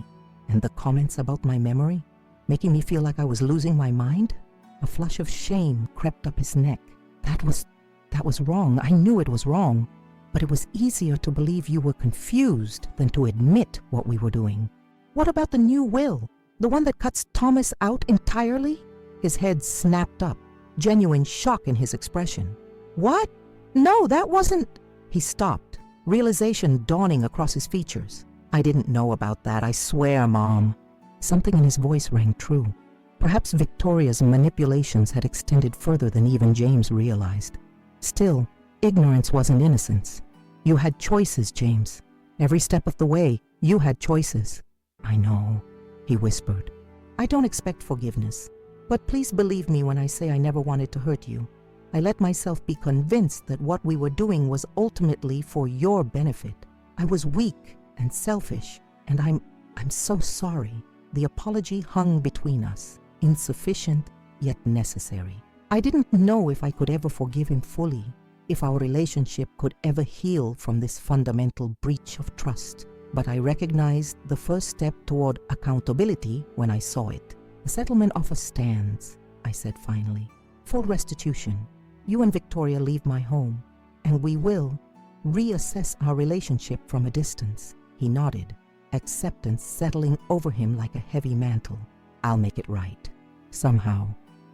And the comments about my memory, making me feel like I was losing my mind. A flush of shame crept up his neck. That was wrong. I knew it was wrong. But it was easier to believe you were confused than to admit what we were doing. What about the new will? The one that cuts Thomas out entirely? His head snapped up, genuine shock in his expression. What? No, that wasn't... He stopped, realization dawning across his features. I didn't know about that, I swear, Mom. Something in his voice rang true. Perhaps Victoria's manipulations had extended further than even James realized. Still, ignorance wasn't innocence. You had choices, James. Every step of the way, you had choices. I know, he whispered. I don't expect forgiveness, but please believe me when I say I never wanted to hurt you. I let myself be convinced that what we were doing was ultimately for your benefit. I was weak and selfish, and I'm so sorry. The apology hung between us, insufficient yet necessary. I didn't know if I could ever forgive him fully, if our relationship could ever heal from this fundamental breach of trust. But I recognized the first step toward accountability when I saw it. The settlement offer stands, I said finally. Full restitution. You and Victoria leave my home, and we will reassess our relationship from a distance. He nodded, acceptance settling over him like a heavy mantle. I'll make it right. Somehow,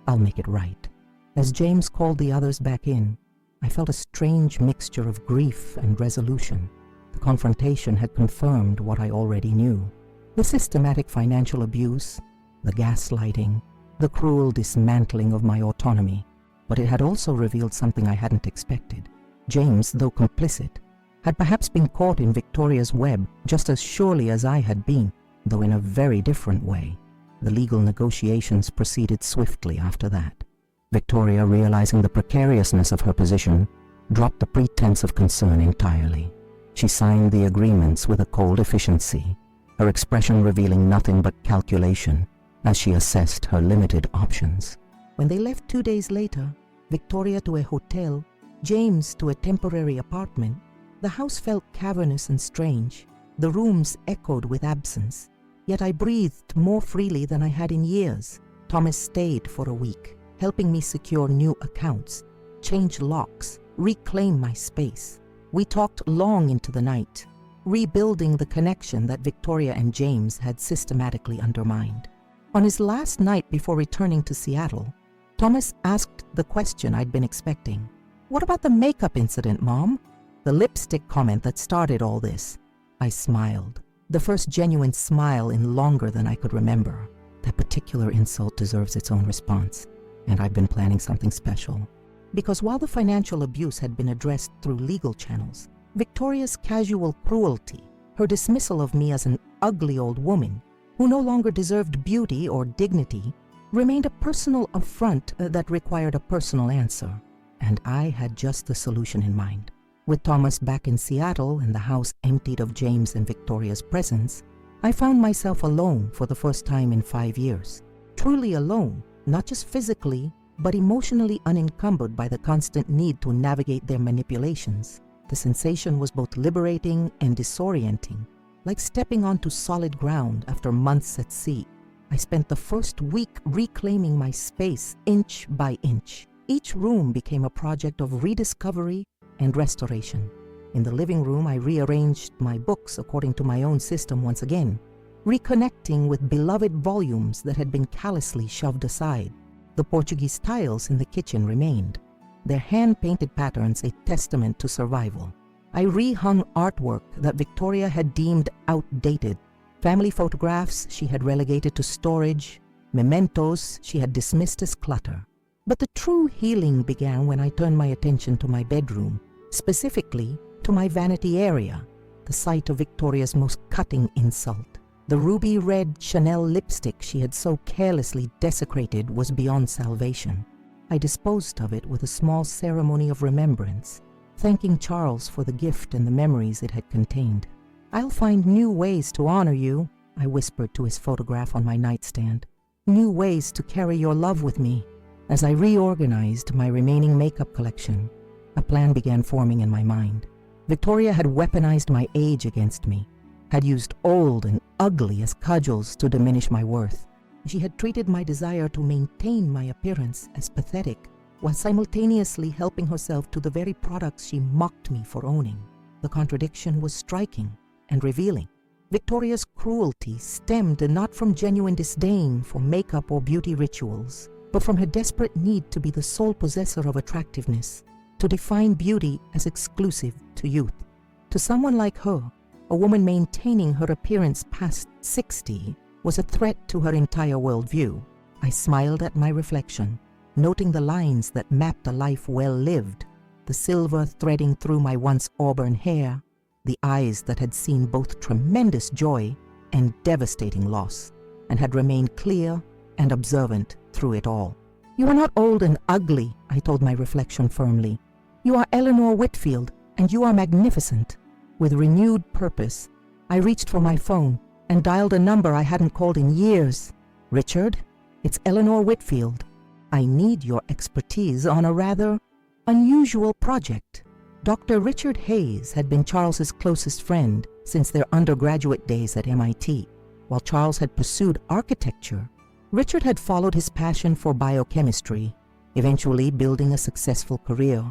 I'll make it right. As James called the others back in, I felt a strange mixture of grief and resolution. The confrontation had confirmed what I already knew. The systematic financial abuse, the gaslighting, the cruel dismantling of my autonomy. But it had also revealed something I hadn't expected. James, though complicit, had perhaps been caught in Victoria's web just as surely as I had been, though in a very different way. The legal negotiations proceeded swiftly after that. Victoria, realizing the precariousness of her position, dropped the pretense of concern entirely. She signed the agreements with a cold efficiency, her expression revealing nothing but calculation as she assessed her limited options. When they left 2 days later, Victoria to a hotel, James to a temporary apartment, the house felt cavernous and strange. The rooms echoed with absence, yet I breathed more freely than I had in years. Thomas stayed for a week, helping me secure new accounts, change locks, reclaim my space. We talked long into the night, rebuilding the connection that Victoria and James had systematically undermined. On his last night before returning to Seattle, Thomas asked the question I'd been expecting. What about the makeup incident, Mom? The lipstick comment that started all this. I smiled, the first genuine smile in longer than I could remember. That particular insult deserves its own response, and I've been planning something special. Because while the financial abuse had been addressed through legal channels, Victoria's casual cruelty, her dismissal of me as an ugly old woman who no longer deserved beauty or dignity, remained a personal affront that required a personal answer. And I had just the solution in mind. With Thomas back in Seattle and the house emptied of James and Victoria's presence, I found myself alone for the first time in 5 years. Truly alone, not just physically, but emotionally unencumbered by the constant need to navigate their manipulations. The sensation was both liberating and disorienting, like stepping onto solid ground after months at sea. I spent the first week reclaiming my space inch by inch. Each room became a project of rediscovery and restoration. In the living room, I rearranged my books according to my own system once again, reconnecting with beloved volumes that had been callously shoved aside. The Portuguese tiles in the kitchen remained, their hand-painted patterns a testament to survival. I rehung artwork that Victoria had deemed outdated, family photographs she had relegated to storage, mementos she had dismissed as clutter. But the true healing began when I turned my attention to my bedroom, specifically to my vanity area, the site of Victoria's most cutting insult. The ruby red Chanel lipstick she had so carelessly desecrated was beyond salvation. I disposed of it with a small ceremony of remembrance, thanking Charles for the gift and the memories it had contained. "I'll find new ways to honor you," I whispered to his photograph on my nightstand. "New ways to carry your love with me." As I reorganized my remaining makeup collection, a plan began forming in my mind. Victoria had weaponized my age against me, had used old and ugly as cudgels to diminish my worth. She had treated my desire to maintain my appearance as pathetic, while simultaneously helping herself to the very products she mocked me for owning. The contradiction was striking and revealing. Victoria's cruelty stemmed not from genuine disdain for makeup or beauty rituals, but from her desperate need to be the sole possessor of attractiveness, to define beauty as exclusive to youth. To someone like her, a woman maintaining her appearance past 60 was a threat to her entire worldview. I smiled at my reflection, noting the lines that mapped a life well lived, the silver threading through my once auburn hair, the eyes that had seen both tremendous joy and devastating loss, and had remained clear and observant through it all. "You are not old and ugly," I told my reflection firmly. "You are Eleanor Whitfield, and you are magnificent." With renewed purpose, I reached for my phone and dialed a number I hadn't called in years. "Richard, it's Eleanor Whitfield. I need your expertise on a rather unusual project." Dr. Richard Hayes had been Charles's closest friend since their undergraduate days at MIT. While Charles had pursued architecture, Richard had followed his passion for biochemistry, eventually building a successful career,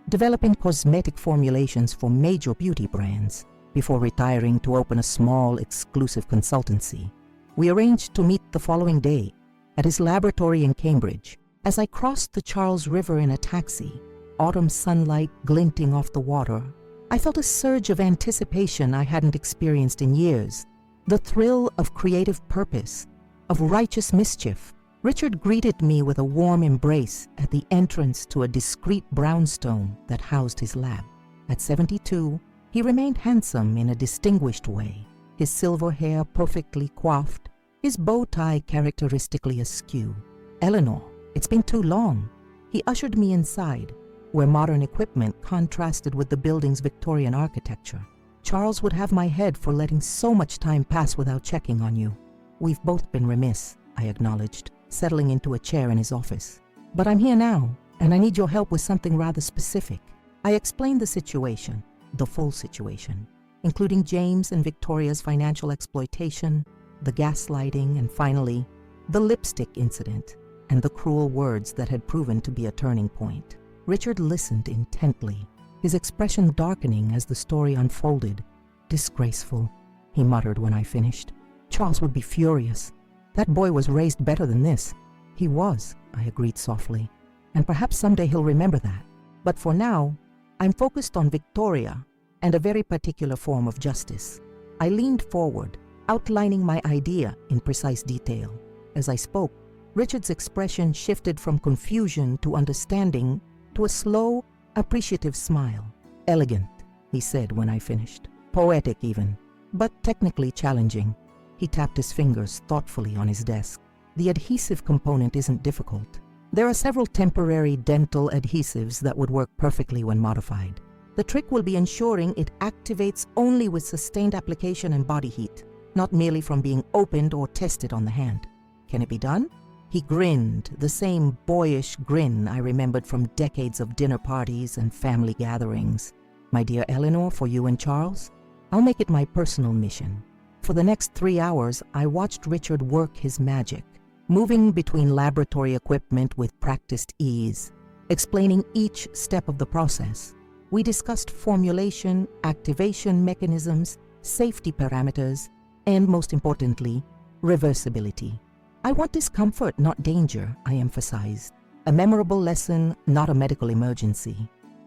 developing cosmetic formulations for major beauty brands, before retiring to open a small, exclusive consultancy. We arranged to meet the following day at his laboratory in Cambridge. As I crossed the Charles River in a taxi, autumn sunlight glinting off the water, I felt a surge of anticipation I hadn't experienced in years, the thrill of creative purpose, of righteous mischief. Richard greeted me with a warm embrace at the entrance to a discreet brownstone that housed his lab. At 72, he remained handsome in a distinguished way, his silver hair perfectly coiffed, his bow tie characteristically askew. "Eleanor, it's been too long." He ushered me inside, where modern equipment contrasted with the building's Victorian architecture. "Charles would have my head for letting so much time pass without checking on you." "We've both been remiss," I acknowledged, settling into a chair in his office. "But I'm here now, and I need your help with something rather specific." I explained the situation, the full situation, including James and Victoria's financial exploitation, the gaslighting, and finally, the lipstick incident, and the cruel words that had proven to be a turning point. Richard listened intently, his expression darkening as the story unfolded. "Disgraceful," he muttered when I finished. "Charles would be furious. That boy was raised better than this." "He was," I agreed softly, "and perhaps someday he'll remember that. But for now, I'm focused on Victoria and a very particular form of justice." I leaned forward, outlining my idea in precise detail. As I spoke, Richard's expression shifted from confusion to understanding to a slow, appreciative smile. "Elegant," he said when I finished. "Poetic even, but technically challenging." He tapped his fingers thoughtfully on his desk. "The adhesive component isn't difficult. There are several temporary dental adhesives that would work perfectly when modified. The trick will be ensuring it activates only with sustained application and body heat, not merely from being opened or tested on the hand. Can it be done?" He grinned, the same boyish grin I remembered from decades of dinner parties and family gatherings. "My dear Eleanor, for you and Charles, I'll make it my personal mission." For the next 3 hours, I watched Richard work his magic, moving between laboratory equipment with practiced ease, explaining each step of the process. We discussed formulation, activation mechanisms, safety parameters, and most importantly, reversibility. I want discomfort, not danger, I emphasized. A memorable lesson, not a medical emergency.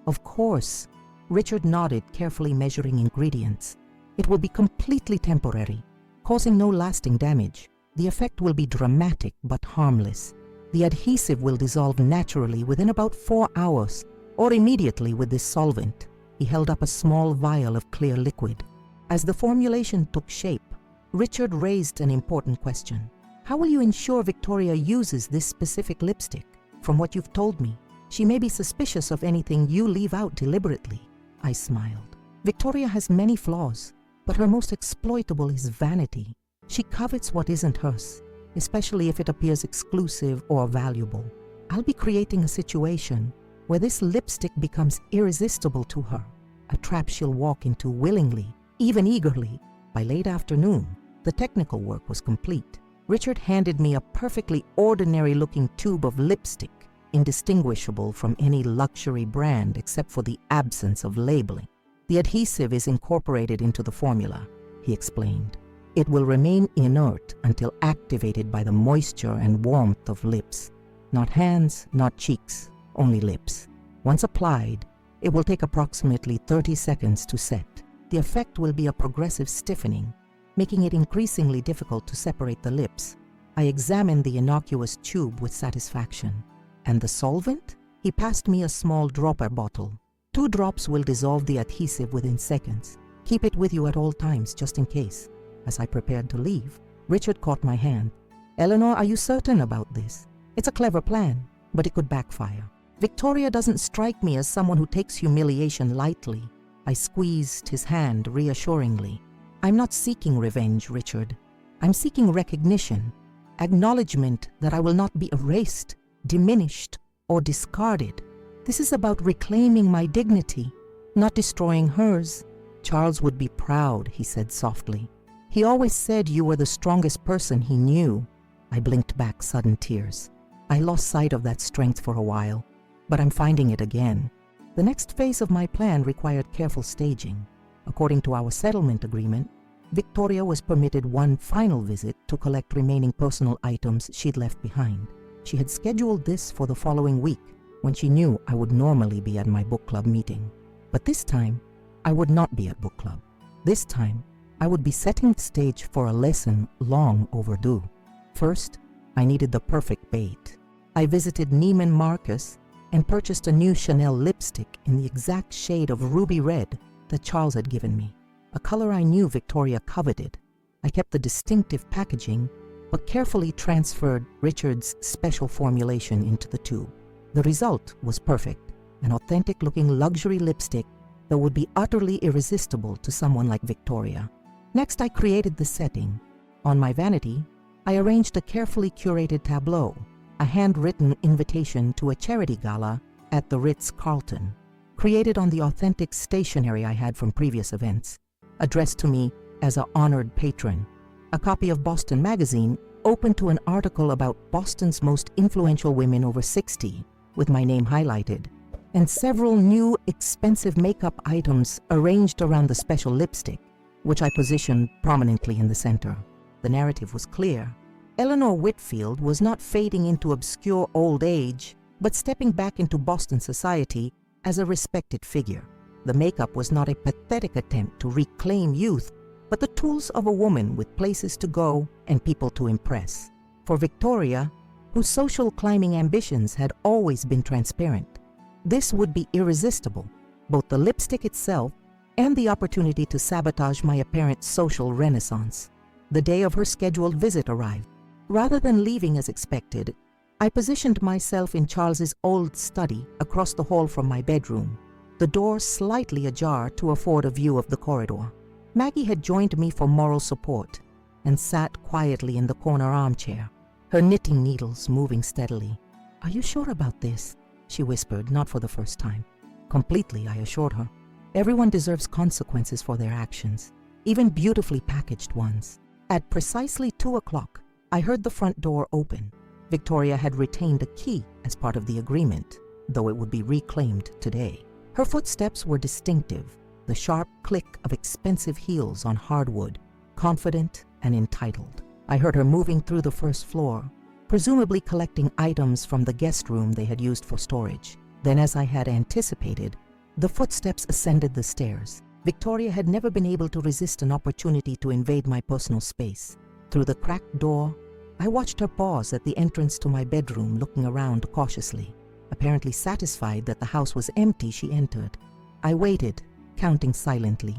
Of course, Richard nodded, carefully measuring ingredients. It will be completely temporary, causing no lasting damage. The effect will be dramatic but harmless. The adhesive will dissolve naturally within about 4 hours, or immediately with this solvent. He held up a small vial of clear liquid. As the formulation took shape, Richard raised an important question. How will you ensure Victoria uses this specific lipstick? From what you've told me, she may be suspicious of anything you leave out deliberately. I smiled. Victoria has many flaws, but her most exploitable is vanity. She covets what isn't hers, especially if it appears exclusive or valuable. I'll be creating a situation where this lipstick becomes irresistible to her, a trap she'll walk into willingly, even eagerly. By late afternoon, the technical work was complete. Richard handed me a perfectly ordinary-looking tube of lipstick, indistinguishable from any luxury brand except for the absence of labeling. The adhesive is incorporated into the formula, he explained. It will remain inert until activated by the moisture and warmth of lips. Not hands, not cheeks, only lips. Once applied, it will take approximately 30 seconds to set. The effect will be a progressive stiffening, making it increasingly difficult to separate the lips. I examined the innocuous tube with satisfaction. And the solvent? He passed me a small dropper bottle. 2 drops will dissolve the adhesive within seconds. Keep it with you at all times, just in case. As I prepared to leave, Richard caught my hand. Eleanor, are you certain about this? It's a clever plan, but it could backfire. Victoria doesn't strike me as someone who takes humiliation lightly. I squeezed his hand reassuringly. I'm not seeking revenge, Richard. I'm seeking recognition, acknowledgement that I will not be erased, diminished, or discarded. This is about reclaiming my dignity, not destroying hers. Charles would be proud, he said softly. He always said you were the strongest person he knew. I blinked back sudden tears. I lost sight of that strength for a while, but I'm finding it again. The next phase of my plan required careful staging. According to our settlement agreement, Victoria was permitted one final visit to collect remaining personal items she'd left behind. She had scheduled this for the following week, when she knew I would normally be at my book club meeting. But this time, I would not be at book club. This time, I would be setting the stage for a lesson long overdue. First, I needed the perfect bait. I visited Neiman Marcus and purchased a new Chanel lipstick in the exact shade of ruby red that Charles had given me, a color I knew Victoria coveted. I kept the distinctive packaging, but carefully transferred Richard's special formulation into the tube. The result was perfect, an authentic-looking luxury lipstick that would be utterly irresistible to someone like Victoria. Next, I created the setting. On my vanity, I arranged a carefully curated tableau, a handwritten invitation to a charity gala at the Ritz-Carlton, created on the authentic stationery I had from previous events, addressed to me as an honored patron. A copy of Boston Magazine opened to an article about Boston's most influential women over 60, with my name highlighted, and several new expensive makeup items arranged around the special lipstick, which I positioned prominently in the center. The narrative was clear. Eleanor Whitfield was not fading into obscure old age, but stepping back into Boston society as a respected figure. The makeup was not a pathetic attempt to reclaim youth, but the tools of a woman with places to go and people to impress. For Victoria, whose social climbing ambitions had always been transparent, this would be irresistible, both the lipstick itself and the opportunity to sabotage my apparent social renaissance. The day of her scheduled visit arrived. Rather than leaving as expected, I positioned myself in Charles's old study across the hall from my bedroom, the door slightly ajar to afford a view of the corridor. Maggie had joined me for moral support and sat quietly in the corner armchair, her knitting needles moving steadily. "Are you sure about this?" she whispered, not for the first time. "Completely," I assured her. "Everyone deserves consequences for their actions, even beautifully packaged ones." At precisely 2 o'clock, I heard the front door open. Victoria had retained a key as part of the agreement, though it would be reclaimed today. Her footsteps were distinctive, the sharp click of expensive heels on hardwood. confident and entitled. I heard her moving through the first floor, presumably collecting items from the guest room they had used for storage. Then, as I had anticipated, the footsteps ascended the stairs. Victoria had never been able to resist an opportunity to invade my personal space. Through the cracked door, I watched her pause at the entrance to my bedroom, looking around cautiously. Apparently satisfied that the house was empty, she entered. I waited, counting silently,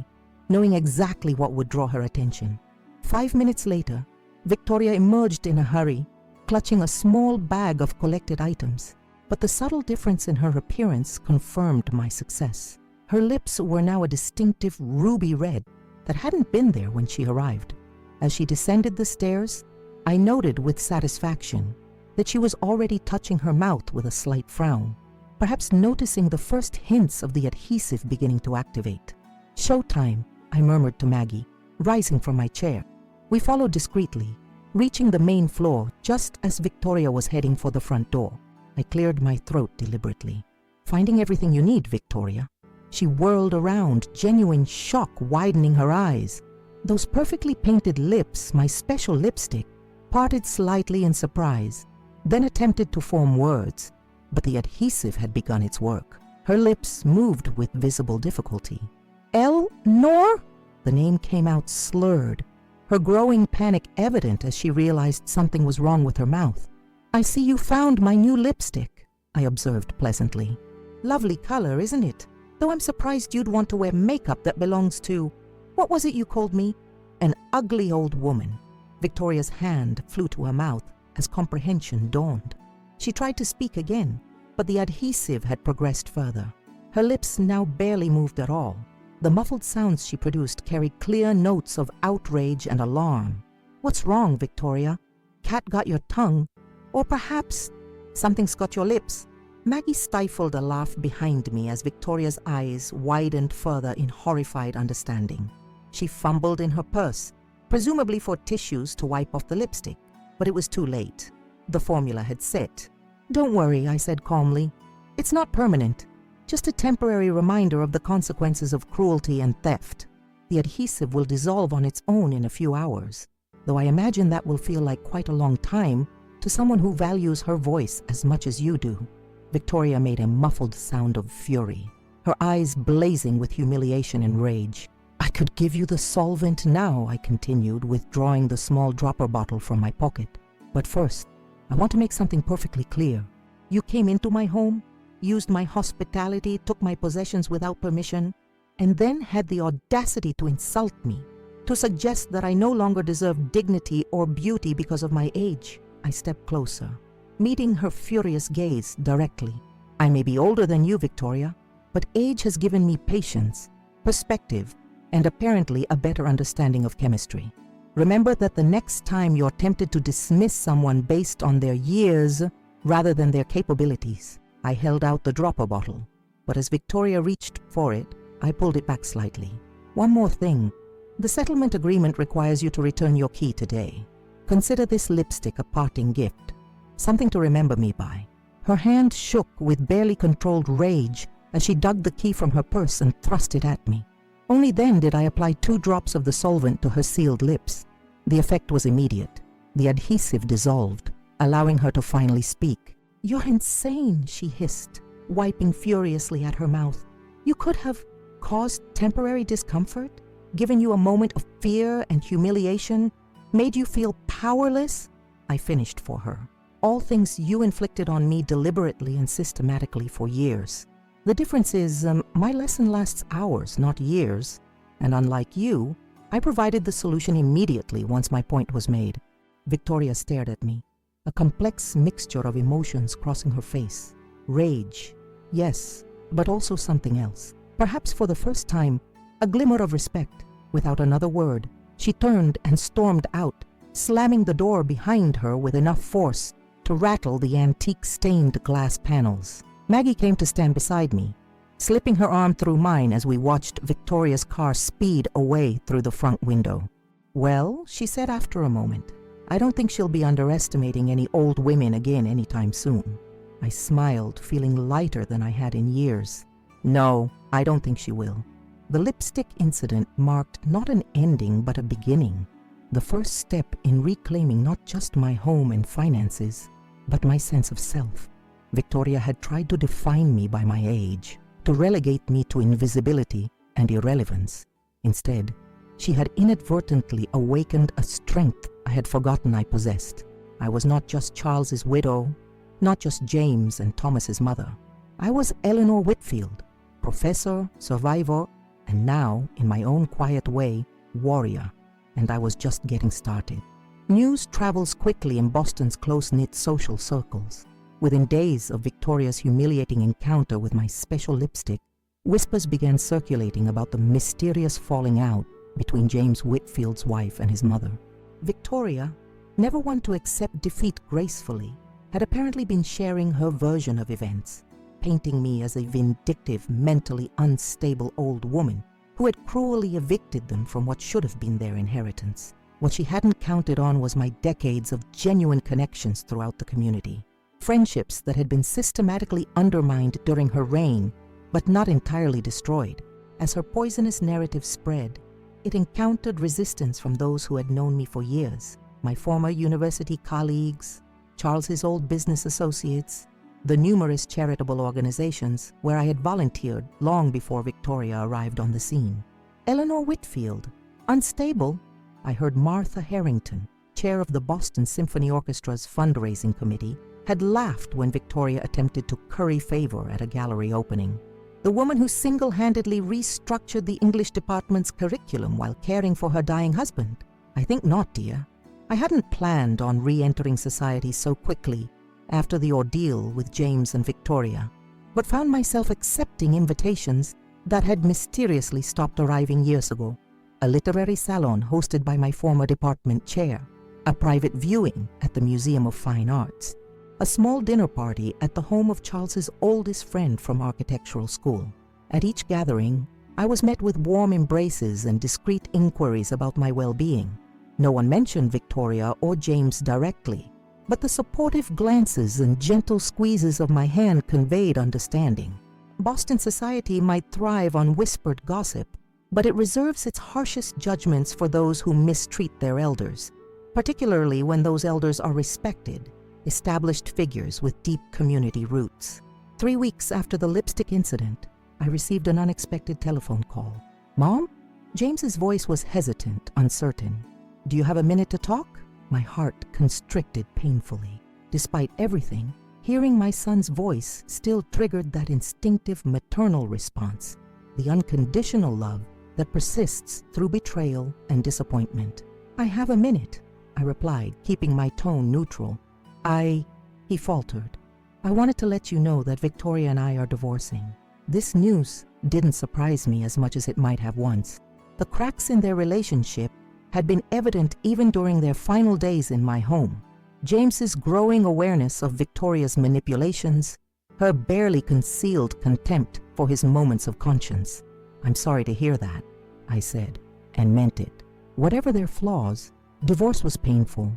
knowing exactly what would draw her attention. 5 minutes later, Victoria emerged in a hurry, clutching a small bag of collected items. But the subtle difference in her appearance confirmed my success. Her lips were now a distinctive ruby red that hadn't been there when she arrived. As she descended the stairs, I noted with satisfaction that she was already touching her mouth with a slight frown, perhaps noticing the first hints of the adhesive beginning to activate. "Showtime," I murmured to Maggie, rising from my chair. We followed discreetly, reaching the main floor just as Victoria was heading for the front door. I cleared my throat deliberately. "Finding everything you need, Victoria." She whirled around, genuine shock widening her eyes. Those perfectly painted lips, my special lipstick, parted slightly in surprise, then attempted to form words, but the adhesive had begun its work. Her lips moved with visible difficulty. "Eleanor?" The name came out slurred, her growing panic evident as she realized something was wrong with her mouth. "I see you found my new lipstick," I observed pleasantly. "Lovely color, isn't it? Though I'm surprised you'd want to wear makeup that belongs to, what was it you called me? An ugly old woman." Victoria's hand flew to her mouth as comprehension dawned. She tried to speak again, but the adhesive had progressed further. Her lips now barely moved at all. The muffled sounds she produced carried clear notes of outrage and alarm. "What's wrong, Victoria? Cat got your tongue? Or perhaps something's got your lips?" Maggie stifled a laugh behind me as Victoria's eyes widened further in horrified understanding. She fumbled in her purse, presumably for tissues to wipe off the lipstick, but it was too late. The formula had set. "Don't worry," I said calmly. "It's not permanent, just a temporary reminder of the consequences of cruelty and theft. The adhesive will dissolve on its own in a few hours, though I imagine that will feel like quite a long time to someone who values her voice as much as you do." Victoria made a muffled sound of fury, her eyes blazing with humiliation and rage. "I could give you the solvent now," I continued, withdrawing the small dropper bottle from my pocket. "But first, I want to make something perfectly clear. You came into my home, used my hospitality, took my possessions without permission, and then had the audacity to insult me, to suggest that I no longer deserve dignity or beauty because of my age." I stepped closer, meeting her furious gaze directly. "I may be older than you, Victoria, but age has given me patience, perspective, and apparently a better understanding of chemistry. Remember that the next time you're tempted to dismiss someone based on their years rather than their capabilities." I held out the dropper bottle, but as Victoria reached for it, I pulled it back slightly. "One more thing. The settlement agreement requires you to return your key today. Consider this lipstick a parting gift, something to remember me by." Her hand shook with barely controlled rage as she dug the key from her purse and thrust it at me. Only then did I apply 2 drops of the solvent to her sealed lips. The effect was immediate. The adhesive dissolved, allowing her to finally speak. "You're insane," she hissed, wiping furiously at her mouth. "You could have caused temporary discomfort, given you a moment of fear and humiliation, made you feel powerless." I finished for her. "All things you inflicted on me deliberately and systematically for years. The difference is, my lesson lasts hours, not years, and unlike you, I provided the solution immediately once my point was made." Victoria stared at me, a complex mixture of emotions crossing her face. Rage, yes, but also something else. Perhaps for the first time, a glimmer of respect. Without another word, she turned and stormed out, slamming the door behind her with enough force to rattle the antique-stained glass panels. Maggie came to stand beside me, slipping her arm through mine as we watched Victoria's car speed away through the front window. "Well," she said after a moment, "I don't think she'll be underestimating any old women again anytime soon." I smiled, feeling lighter than I had in years. "No, I don't think she will. The lipstick incident marked not an ending but a beginning, the first step in reclaiming not just my home and finances, but my sense of self. Victoria had tried to define me by my age, to relegate me to invisibility and irrelevance. Instead, she had inadvertently awakened a strength I had forgotten I possessed. I was not just Charles's widow, not just James and Thomas's mother. I was Eleanor Whitfield, professor, survivor, and now, in my own quiet way, warrior, and I was just getting started. News travels quickly in Boston's close-knit social circles. Within days of Victoria's humiliating encounter with my special lipstick, whispers began circulating about the mysterious falling out between James Whitfield's wife and his mother. Victoria, never one to accept defeat gracefully, had apparently been sharing her version of events, painting me as a vindictive, mentally unstable old woman who had cruelly evicted them from what should have been their inheritance. What she hadn't counted on was my decades of genuine connections throughout the community. Friendships that had been systematically undermined during her reign, but not entirely destroyed. As her poisonous narrative spread, it encountered resistance from those who had known me for years, my former university colleagues, Charles's old business associates, the numerous charitable organizations where I had volunteered long before Victoria arrived on the scene. Eleanor Whitfield, unstable, I heard Martha Harrington, chair of the Boston Symphony Orchestra's fundraising committee, had laughed when Victoria attempted to curry favor at a gallery opening. The woman who single-handedly restructured the English department's curriculum while caring for her dying husband? I think not, dear. I hadn't planned on re-entering society so quickly after the ordeal with James and Victoria, but found myself accepting invitations that had mysteriously stopped arriving years ago. A literary salon hosted by my former department chair, a private viewing at the Museum of Fine Arts, a small dinner party at the home of Charles's oldest friend from architectural school. At each gathering, I was met with warm embraces and discreet inquiries about my well-being. No one mentioned Victoria or James directly, but the supportive glances and gentle squeezes of my hand conveyed understanding. Boston society might thrive on whispered gossip, but it reserves its harshest judgments for those who mistreat their elders, particularly when those elders are respected, established figures with deep community roots. 3 weeks after the lipstick incident, I received an unexpected telephone call. "Mom?" James's voice was hesitant, uncertain. "Do you have a minute to talk?" My heart constricted painfully. Despite everything, hearing my son's voice still triggered that instinctive maternal response, the unconditional love that persists through betrayal and disappointment. "I have a minute," I replied, keeping my tone neutral. He faltered. "I wanted to let you know that Victoria and I are divorcing." This news didn't surprise me as much as it might have once. The cracks in their relationship had been evident even during their final days in my home. James's growing awareness of Victoria's manipulations, her barely concealed contempt for his moments of conscience. "I'm sorry to hear that," I said, and meant it. Whatever their flaws, divorce was painful,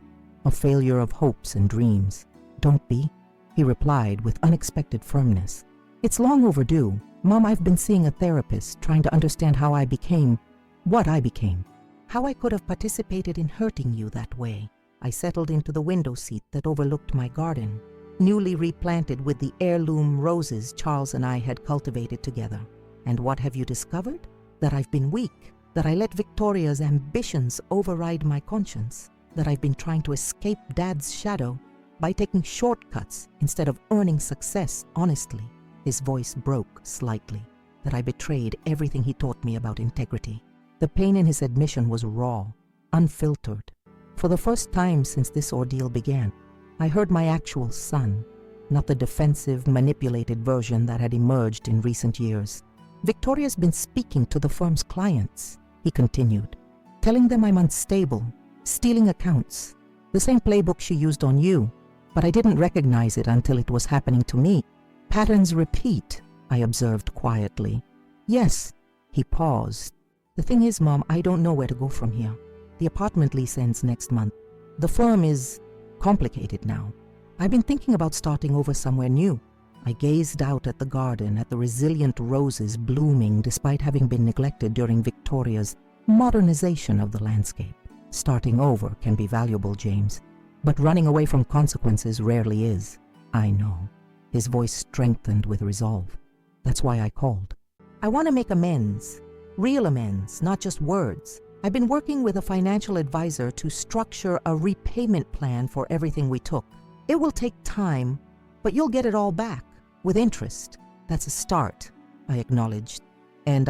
a failure of hopes and dreams. "Don't be," he replied with unexpected firmness. "It's long overdue. Mom, I've been seeing a therapist trying to understand how I became what I became. How I could have participated in hurting you that way." I settled into the window seat that overlooked my garden, newly replanted with the heirloom roses Charles and I had cultivated together. "And what have you discovered? That I've been weak, that I let Victoria's ambitions override my conscience, that I've been trying to escape Dad's shadow by taking shortcuts instead of earning success honestly." His voice broke slightly, that I betrayed everything he taught me about integrity. The pain in his admission was raw, unfiltered. For the first time since this ordeal began, I heard my actual son, not the defensive, manipulated version that had emerged in recent years. "Victoria's been speaking to the firm's clients," he continued, "telling them I'm unstable, stealing accounts, the same playbook she used on you, but I didn't recognize it until it was happening to me." "Patterns repeat," I observed quietly. "Yes." He paused. "The thing is, Mom, I don't know where to go from here. The apartment lease ends next month. The firm is complicated now. I've been thinking about starting over somewhere new. I gazed out at the garden, at the resilient roses blooming despite having been neglected during Victoria's modernization of the landscape. Starting over can be valuable, James, but running away from consequences rarely is. I know. His voice strengthened with resolve. That's why I called. I want to make amends. Real amends, not just words. I've been working with a financial advisor to structure a repayment plan for everything we took. It will take time, but you'll get it all back, with interest. That's a start, I acknowledged. And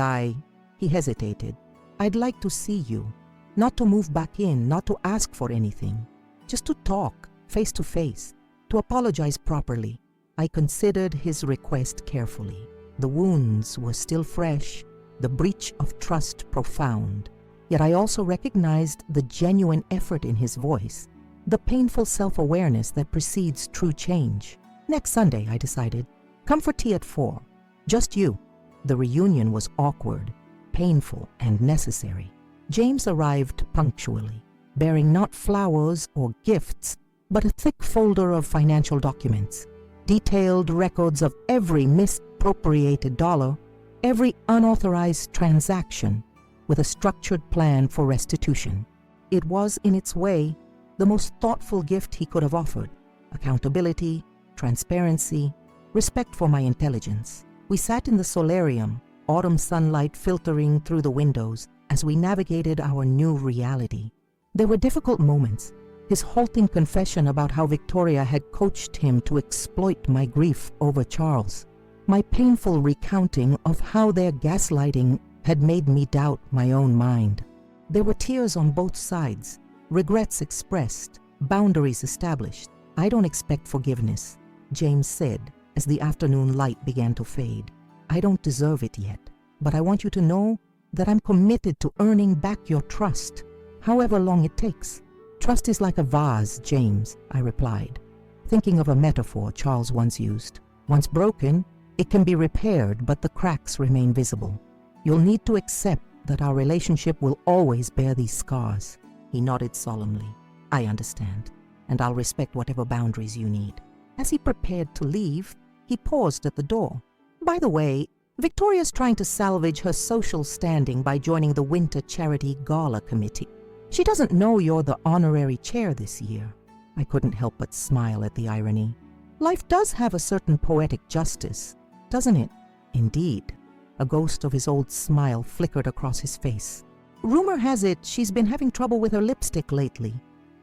he hesitated. I'd like to see you. Not to move back in, not to ask for anything. Just to talk, face to face, to apologize properly. I considered his request carefully. The wounds were still fresh, the breach of trust profound. Yet I also recognized the genuine effort in his voice, the painful self-awareness that precedes true change. Next Sunday, I decided. Come for tea at 4. Just you. The reunion was awkward, painful, and necessary. James arrived punctually, bearing not flowers or gifts, but a thick folder of financial documents, detailed records of every misappropriated dollar, every unauthorized transaction, with a structured plan for restitution. It was, in its way, the most thoughtful gift he could have offered. Accountability, transparency, respect for my intelligence. We sat in the solarium, autumn sunlight filtering through the windows as we navigated our new reality. There were difficult moments. His halting confession about how Victoria had coached him to exploit my grief over Charles. My painful recounting of how their gaslighting had made me doubt my own mind. There were tears on both sides, regrets expressed, boundaries established. I don't expect forgiveness, James said as the afternoon light began to fade. I don't deserve it yet, but I want you to know that I'm committed to earning back your trust, however long it takes. Trust is like a vase, James, I replied, thinking of a metaphor Charles once used. Once broken, it can be repaired, but the cracks remain visible. You'll need to accept that our relationship will always bear these scars. He nodded solemnly. I understand, and I'll respect whatever boundaries you need. As he prepared to leave, he paused at the door. By the way, Victoria's trying to salvage her social standing by joining the Winter Charity Gala Committee. She doesn't know you're the honorary chair this year. I couldn't help but smile at the irony. Life does have a certain poetic justice, doesn't it? Indeed. A ghost of his old smile flickered across his face. Rumor has it she's been having trouble with her lipstick lately.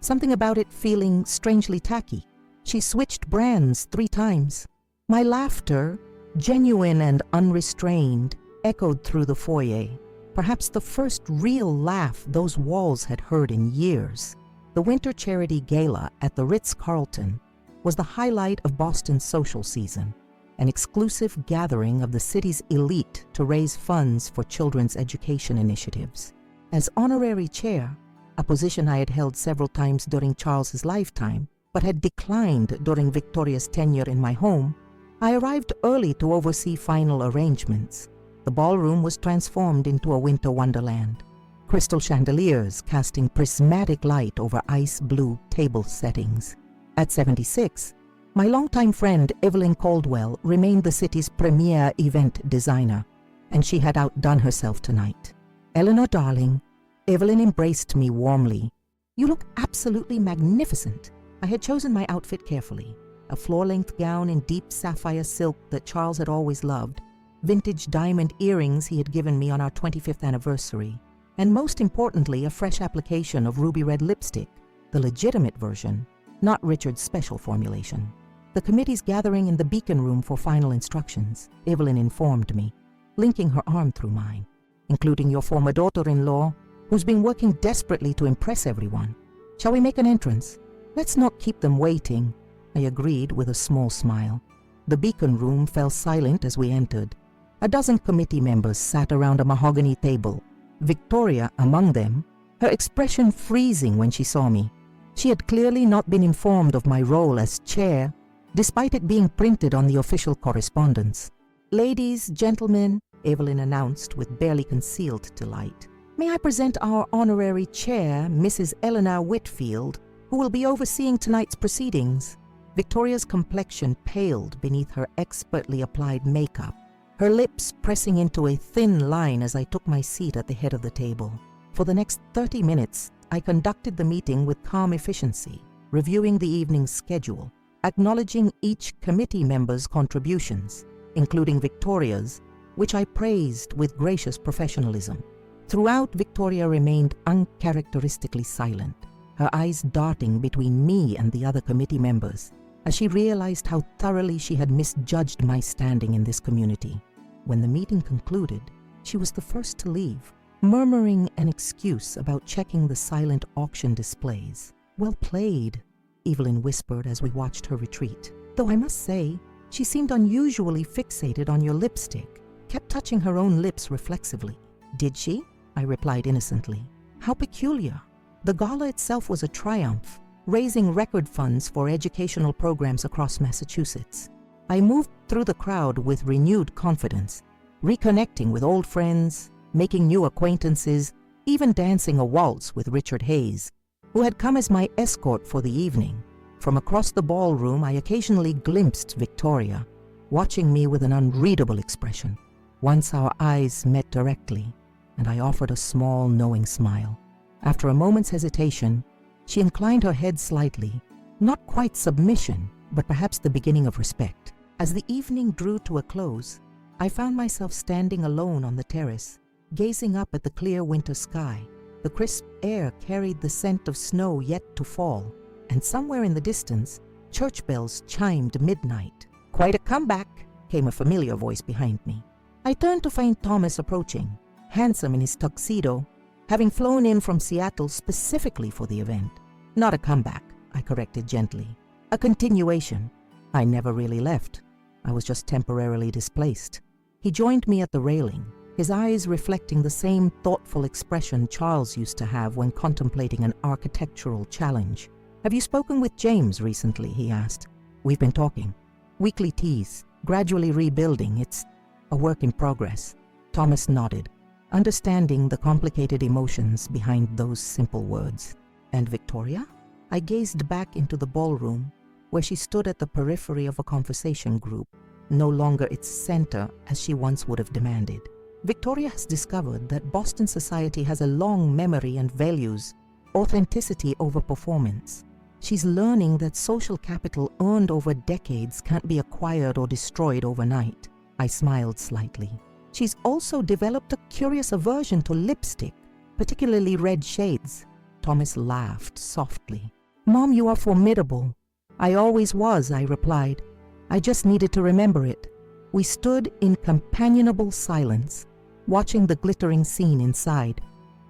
Something about it feeling strangely tacky. She switched brands 3 times. My laughter, genuine and unrestrained, echoed through the foyer. Perhaps the first real laugh those walls had heard in years. The Winter Charity Gala at the Ritz-Carlton was the highlight of Boston's social season, an exclusive gathering of the city's elite to raise funds for children's education initiatives. As honorary chair, a position I had held several times during Charles's lifetime, but had declined during Victoria's tenure in my home, I arrived early to oversee final arrangements. The ballroom was transformed into a winter wonderland. Crystal chandeliers casting prismatic light over ice blue table settings. At 76, my longtime friend Evelyn Caldwell remained the city's premier event designer, and she had outdone herself tonight. Eleanor, darling, Evelyn embraced me warmly. You look absolutely magnificent. I had chosen my outfit carefully. A floor-length gown in deep sapphire silk that Charles had always loved, vintage diamond earrings he had given me on our 25th anniversary, and most importantly, a fresh application of ruby red lipstick, the legitimate version, not Richard's special formulation. The committee's gathering in the Beacon Room for final instructions, Evelyn informed me, linking her arm through mine, including your former daughter-in-law, who's been working desperately to impress everyone. Shall we make an entrance? Let's not keep them waiting, I agreed with a small smile. The Beacon Room fell silent as we entered. A dozen committee members sat around a mahogany table, Victoria among them, her expression freezing when she saw me. She had clearly not been informed of my role as chair, despite it being printed on the official correspondence. Ladies, gentlemen, Evelyn announced with barely concealed delight. May I present our honorary chair, Mrs. Eleanor Whitfield, who will be overseeing tonight's proceedings. Victoria's complexion paled beneath her expertly applied makeup, her lips pressing into a thin line as I took my seat at the head of the table. For the next 30 minutes, I conducted the meeting with calm efficiency, reviewing the evening's schedule, acknowledging each committee member's contributions, including Victoria's, which I praised with gracious professionalism. Throughout, Victoria remained uncharacteristically silent, her eyes darting between me and the other committee members, as she realized how thoroughly she had misjudged my standing in this community. When the meeting concluded, she was the first to leave, murmuring an excuse about checking the silent auction displays. "Well played," Evelyn whispered as we watched her retreat. "Though I must say, she seemed unusually fixated on your lipstick, kept touching her own lips reflexively." "Did she?" I replied innocently. "How peculiar. The gala itself was a triumph, raising record funds for educational programs across Massachusetts. I moved through the crowd with renewed confidence, reconnecting with old friends, making new acquaintances, even dancing a waltz with Richard Hayes, who had come as my escort for the evening. From across the ballroom, I occasionally glimpsed Victoria, watching me with an unreadable expression. Once our eyes met directly, and I offered a small, knowing smile. After a moment's hesitation, she inclined her head slightly, not quite submission, but perhaps the beginning of respect. As the evening drew to a close, I found myself standing alone on the terrace, gazing up at the clear winter sky. The crisp air carried the scent of snow yet to fall, and somewhere in the distance, church bells chimed midnight. "Quite a comeback," came a familiar voice behind me. I turned to find Thomas approaching, handsome in his tuxedo, having flown in from Seattle specifically for the event. "Not a comeback," I corrected gently. "A continuation. I never really left. I was just temporarily displaced." He joined me at the railing, his eyes reflecting the same thoughtful expression Charles used to have when contemplating an architectural challenge. "Have you spoken with James recently?" he asked. "We've been talking. Weekly teas, gradually rebuilding. It's a work in progress." Thomas nodded, understanding the complicated emotions behind those simple words. "And Victoria?" I gazed back into the ballroom, where she stood at the periphery of a conversation group, no longer its center as she once would have demanded. "Victoria has discovered that Boston society has a long memory and values authenticity over performance. She's learning that social capital earned over decades can't be acquired or destroyed overnight." I smiled slightly. "She's also developed a curious aversion to lipstick, particularly red shades." Thomas laughed softly. "Mom, you are formidable." "I always was," I replied. "I just needed to remember it." We stood in companionable silence, watching the glittering scene inside.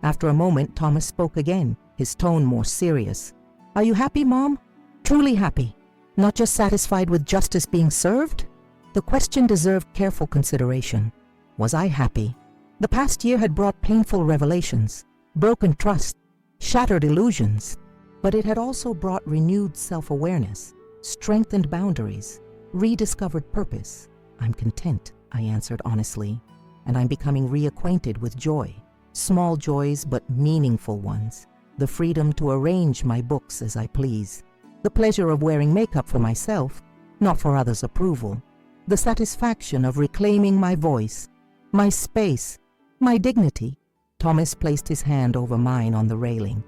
After a moment, Thomas spoke again, his tone more serious. "Are you happy, Mom? Truly happy? Not just satisfied with justice being served?" The question deserved careful consideration. Was I happy? The past year had brought painful revelations, broken trust, shattered illusions, but it had also brought renewed self-awareness, strengthened boundaries, rediscovered purpose. "I'm content," I answered honestly, "and I'm becoming reacquainted with joy. Small joys, but meaningful ones. The freedom to arrange my books as I please. The pleasure of wearing makeup for myself, not for others' approval. The satisfaction of reclaiming my voice, my space, my dignity." Thomas placed his hand over mine on the railing.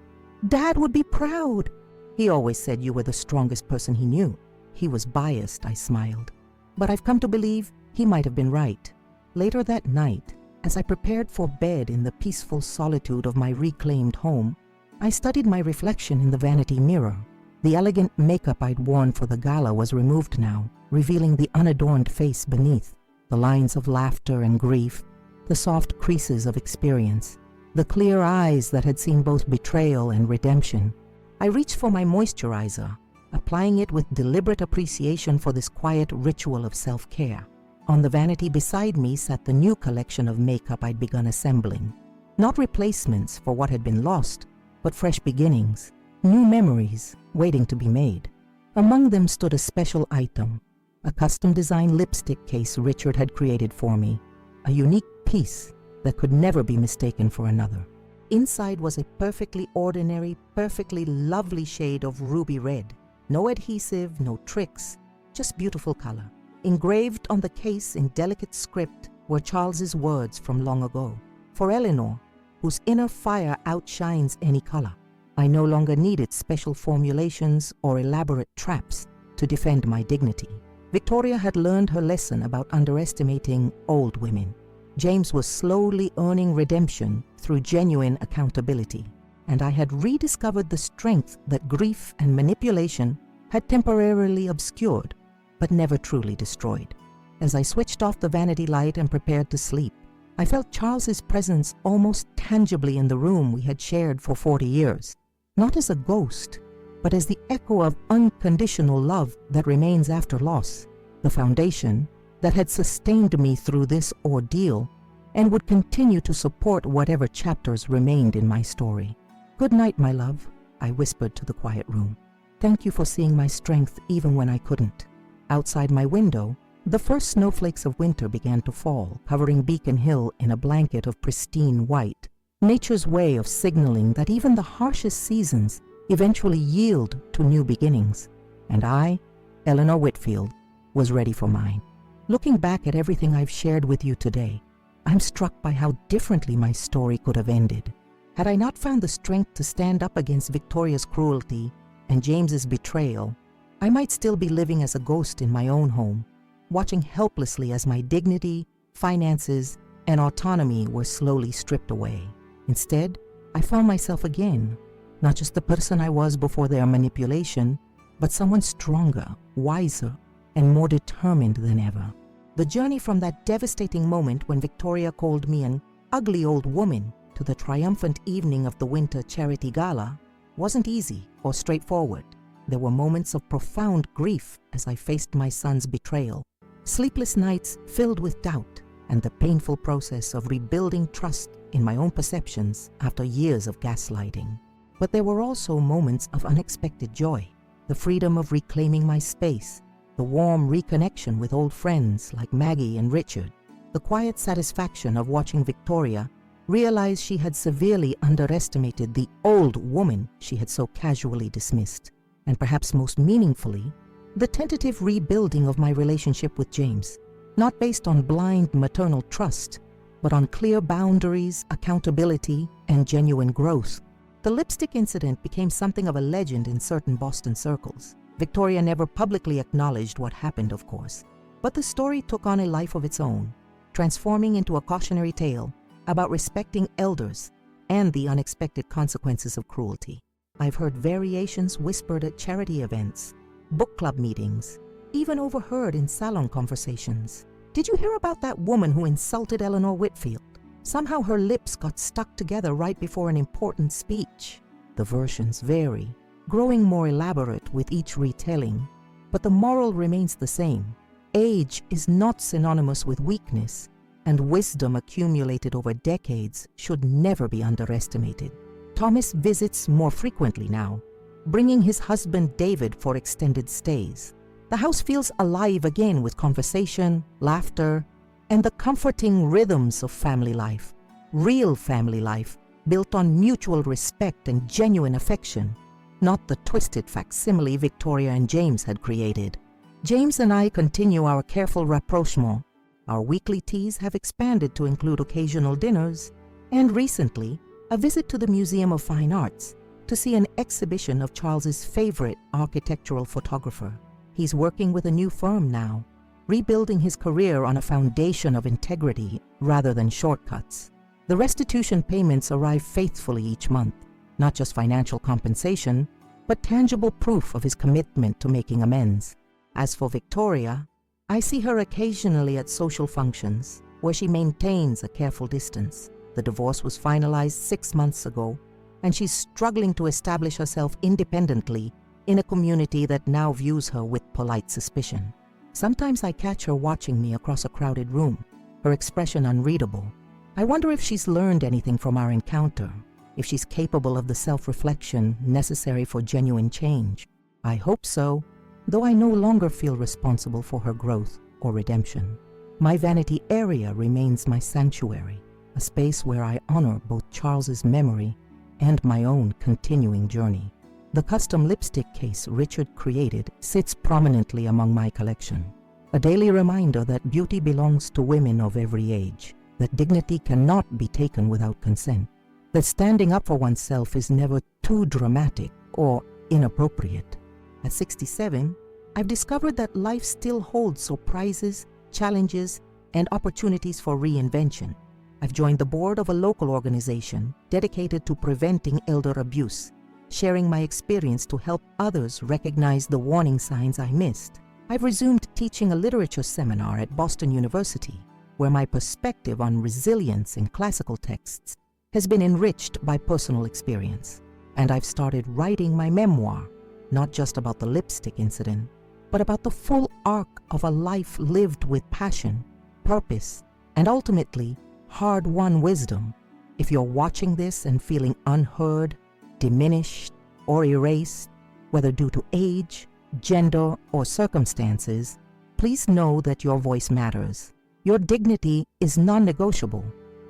"Dad would be proud." "He always said you were the strongest person he knew." He was biased, I smiled. But I've come to believe he might have been right. Later that night, as I prepared for bed in the peaceful solitude of my reclaimed home, I studied my reflection in the vanity mirror. The elegant makeup I'd worn for the gala was removed now, revealing the unadorned face beneath, the lines of laughter and grief, the soft creases of experience, the clear eyes that had seen both betrayal and redemption. I reached for my moisturizer, applying it with deliberate appreciation for this quiet ritual of self-care. On the vanity beside me sat the new collection of makeup I'd begun assembling. Not replacements for what had been lost, but fresh beginnings, new memories waiting to be made. Among them stood a special item, a custom-designed lipstick case Richard had created for me, a unique piece that could never be mistaken for another. Inside was a perfectly ordinary, perfectly lovely shade of ruby red, No adhesive, no tricks, just beautiful color. Engraved on the case in delicate script were Charles's words from long ago. For Eleanor, whose inner fire outshines any color. I no longer needed special formulations or elaborate traps to defend my dignity. Victoria had learned her lesson about underestimating old women. James was slowly earning redemption through genuine accountability, and I had rediscovered the strength that grief and manipulation had temporarily obscured, but never truly destroyed. As I switched off the vanity light and prepared to sleep, I felt Charles's presence almost tangibly in the room we had shared for 40 years, not as a ghost, but as the echo of unconditional love that remains after loss, the foundation that had sustained me through this ordeal and would continue to support whatever chapters remained in my story. "Good night, my love," I whispered to the quiet room. "Thank you for seeing my strength even when I couldn't." Outside my window, the first snowflakes of winter began to fall, covering Beacon Hill in a blanket of pristine white, nature's way of signaling that even the harshest seasons eventually yield to new beginnings, and I, Eleanor Whitfield, was ready for mine. Looking back at everything I've shared with you today, I'm struck by how differently my story could have ended. Had I not found the strength to stand up against Victoria's cruelty and James's betrayal, I might still be living as a ghost in my own home, watching helplessly as my dignity, finances, and autonomy were slowly stripped away. Instead, I found myself again, not just the person I was before their manipulation, but someone stronger, wiser, and more determined than ever. The journey from that devastating moment when Victoria called me an ugly old woman to the triumphant evening of the winter charity gala wasn't easy or straightforward. There were moments of profound grief as I faced my son's betrayal, sleepless nights filled with doubt, and the painful process of rebuilding trust in my own perceptions after years of gaslighting. But there were also moments of unexpected joy, the freedom of reclaiming my space, the warm reconnection with old friends like Maggie and Richard, the quiet satisfaction of watching Victoria realize she had severely underestimated the old woman she had so casually dismissed, and perhaps most meaningfully, the tentative rebuilding of my relationship with James, not based on blind maternal trust, but on clear boundaries, accountability, and genuine growth. The lipstick incident became something of a legend in certain Boston circles. Victoria never publicly acknowledged what happened, of course, but the story took on a life of its own, transforming into a cautionary tale about respecting elders and the unexpected consequences of cruelty. I've heard variations whispered at charity events, book club meetings, even overheard in salon conversations. "Did you hear about that woman who insulted Eleanor Whitfield? Somehow her lips got stuck together right before an important speech." The versions vary, growing more elaborate with each retelling, but the moral remains the same. Age is not synonymous with weakness, and wisdom accumulated over decades should never be underestimated. Thomas visits more frequently now, bringing his husband David for extended stays. The house feels alive again with conversation, laughter, and the comforting rhythms of family life. Real family life, built on mutual respect and genuine affection, not the twisted facsimile Victoria and James had created. James and I continue our careful rapprochement. Our weekly teas have expanded to include occasional dinners, and recently, a visit to the Museum of Fine Arts to see an exhibition of Charles's favorite architectural photographer. He's working with a new firm now, rebuilding his career on a foundation of integrity rather than shortcuts. The restitution payments arrive faithfully each month, not just financial compensation, but tangible proof of his commitment to making amends. As for Victoria, I see her occasionally at social functions, where she maintains a careful distance. The divorce was finalized 6 months ago, and she's struggling to establish herself independently in a community that now views her with polite suspicion. Sometimes I catch her watching me across a crowded room, her expression unreadable. I wonder if she's learned anything from our encounter, if she's capable of the self-reflection necessary for genuine change. I hope so, though I no longer feel responsible for her growth or redemption. My vanity area remains my sanctuary, a space where I honor both Charles's memory and my own continuing journey. The custom lipstick case Richard created sits prominently among my collection, a daily reminder that beauty belongs to women of every age, that dignity cannot be taken without consent, that standing up for oneself is never too dramatic or inappropriate. At 67, I've discovered that life still holds surprises, challenges, and opportunities for reinvention. I've joined the board of a local organization dedicated to preventing elder abuse, sharing my experience to help others recognize the warning signs I missed. I've resumed teaching a literature seminar at Boston University, where my perspective on resilience in classical texts has been enriched by personal experience. And I've started writing my memoir, not just about the lipstick incident, but about the full arc of a life lived with passion, purpose, and ultimately hard-won wisdom. If you're watching this and feeling unheard, diminished, or erased, whether due to age, gender, or circumstances, please know that your voice matters. Your dignity is non-negotiable.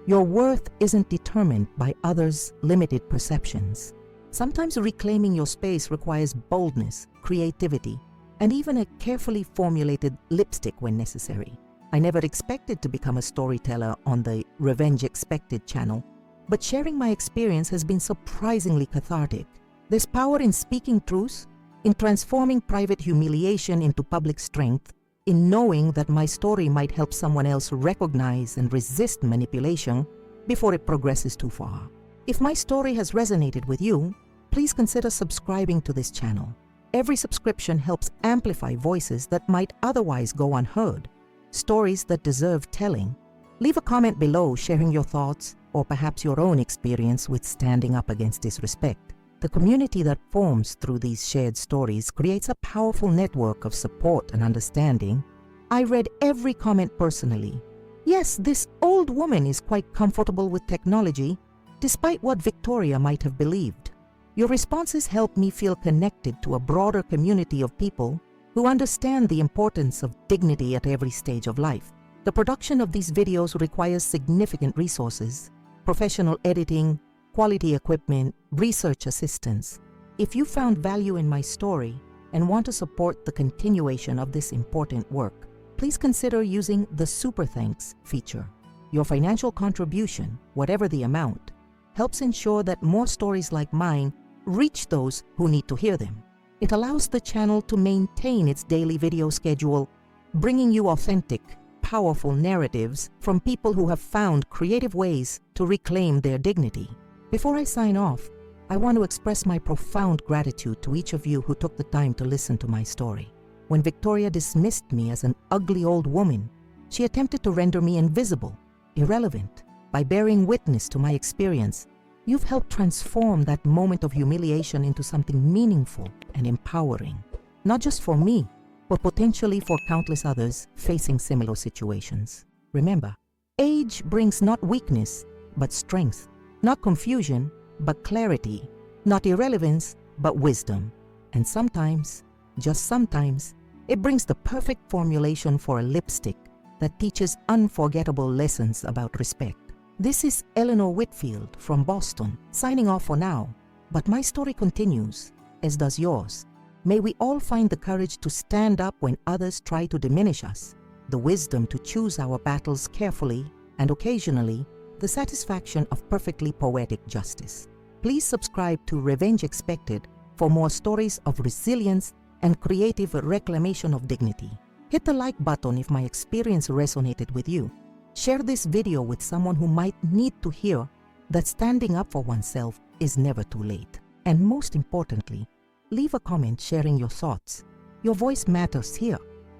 Your worth isn't determined by others' limited perceptions. Sometimes reclaiming your space requires boldness, creativity, and even a carefully formulated lipstick when necessary. I never expected to become a storyteller on the Revenge Expected channel, but sharing my experience has been surprisingly cathartic. There's power in speaking truth, in transforming private humiliation into public strength, in knowing that my story might help someone else recognize and resist manipulation before it progresses too far. If my story has resonated with you, please consider subscribing to this channel. Every subscription helps amplify voices that might otherwise go unheard, stories that deserve telling. Leave a comment below sharing your thoughts or perhaps your own experience with standing up against disrespect. The community that forms through these shared stories creates a powerful network of support and understanding. I read every comment personally. Yes, this old woman is quite comfortable with technology, despite what Victoria might have believed. Your responses help me feel connected to a broader community of people who understand the importance of dignity at every stage of life. The production of these videos requires significant resources, professional editing, quality equipment, research assistance. If you found value in my story and want to support the continuation of this important work, please consider using the Super Thanks feature. Your financial contribution, whatever the amount, helps ensure that more stories like mine reach those who need to hear them. It allows the channel to maintain its daily video schedule, bringing you authentic, powerful narratives from people who have found creative ways to reclaim their dignity. Before I sign off, I want to express my profound gratitude to each of you who took the time to listen to my story. When Victoria dismissed me as an ugly old woman, she attempted to render me invisible, irrelevant. By bearing witness to my experience, you've helped transform that moment of humiliation into something meaningful and empowering, not just for me, but potentially for countless others facing similar situations. Remember, age brings not weakness, but strength, not confusion, but clarity, not irrelevance, but wisdom. And sometimes, just sometimes, it brings the perfect formulation for a lipstick that teaches unforgettable lessons about respect. This is Eleanor Whitfield from Boston, signing off for now, but my story continues, as does yours. May we all find the courage to stand up when others try to diminish us, the wisdom to choose our battles carefully, and occasionally, the satisfaction of perfectly poetic justice. Please subscribe to Revenge Expected for more stories of resilience and creative reclamation of dignity. Hit the like button if my experience resonated with you. Share this video with someone who might need to hear that standing up for oneself is never too late. And most importantly, leave a comment sharing your thoughts. Your voice matters here,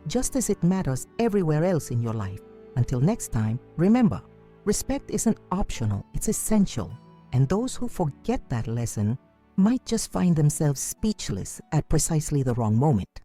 just as it matters everywhere else in your life. Until next time, remember, respect isn't optional, it's essential. And those who forget that lesson might just find themselves speechless at precisely the wrong moment.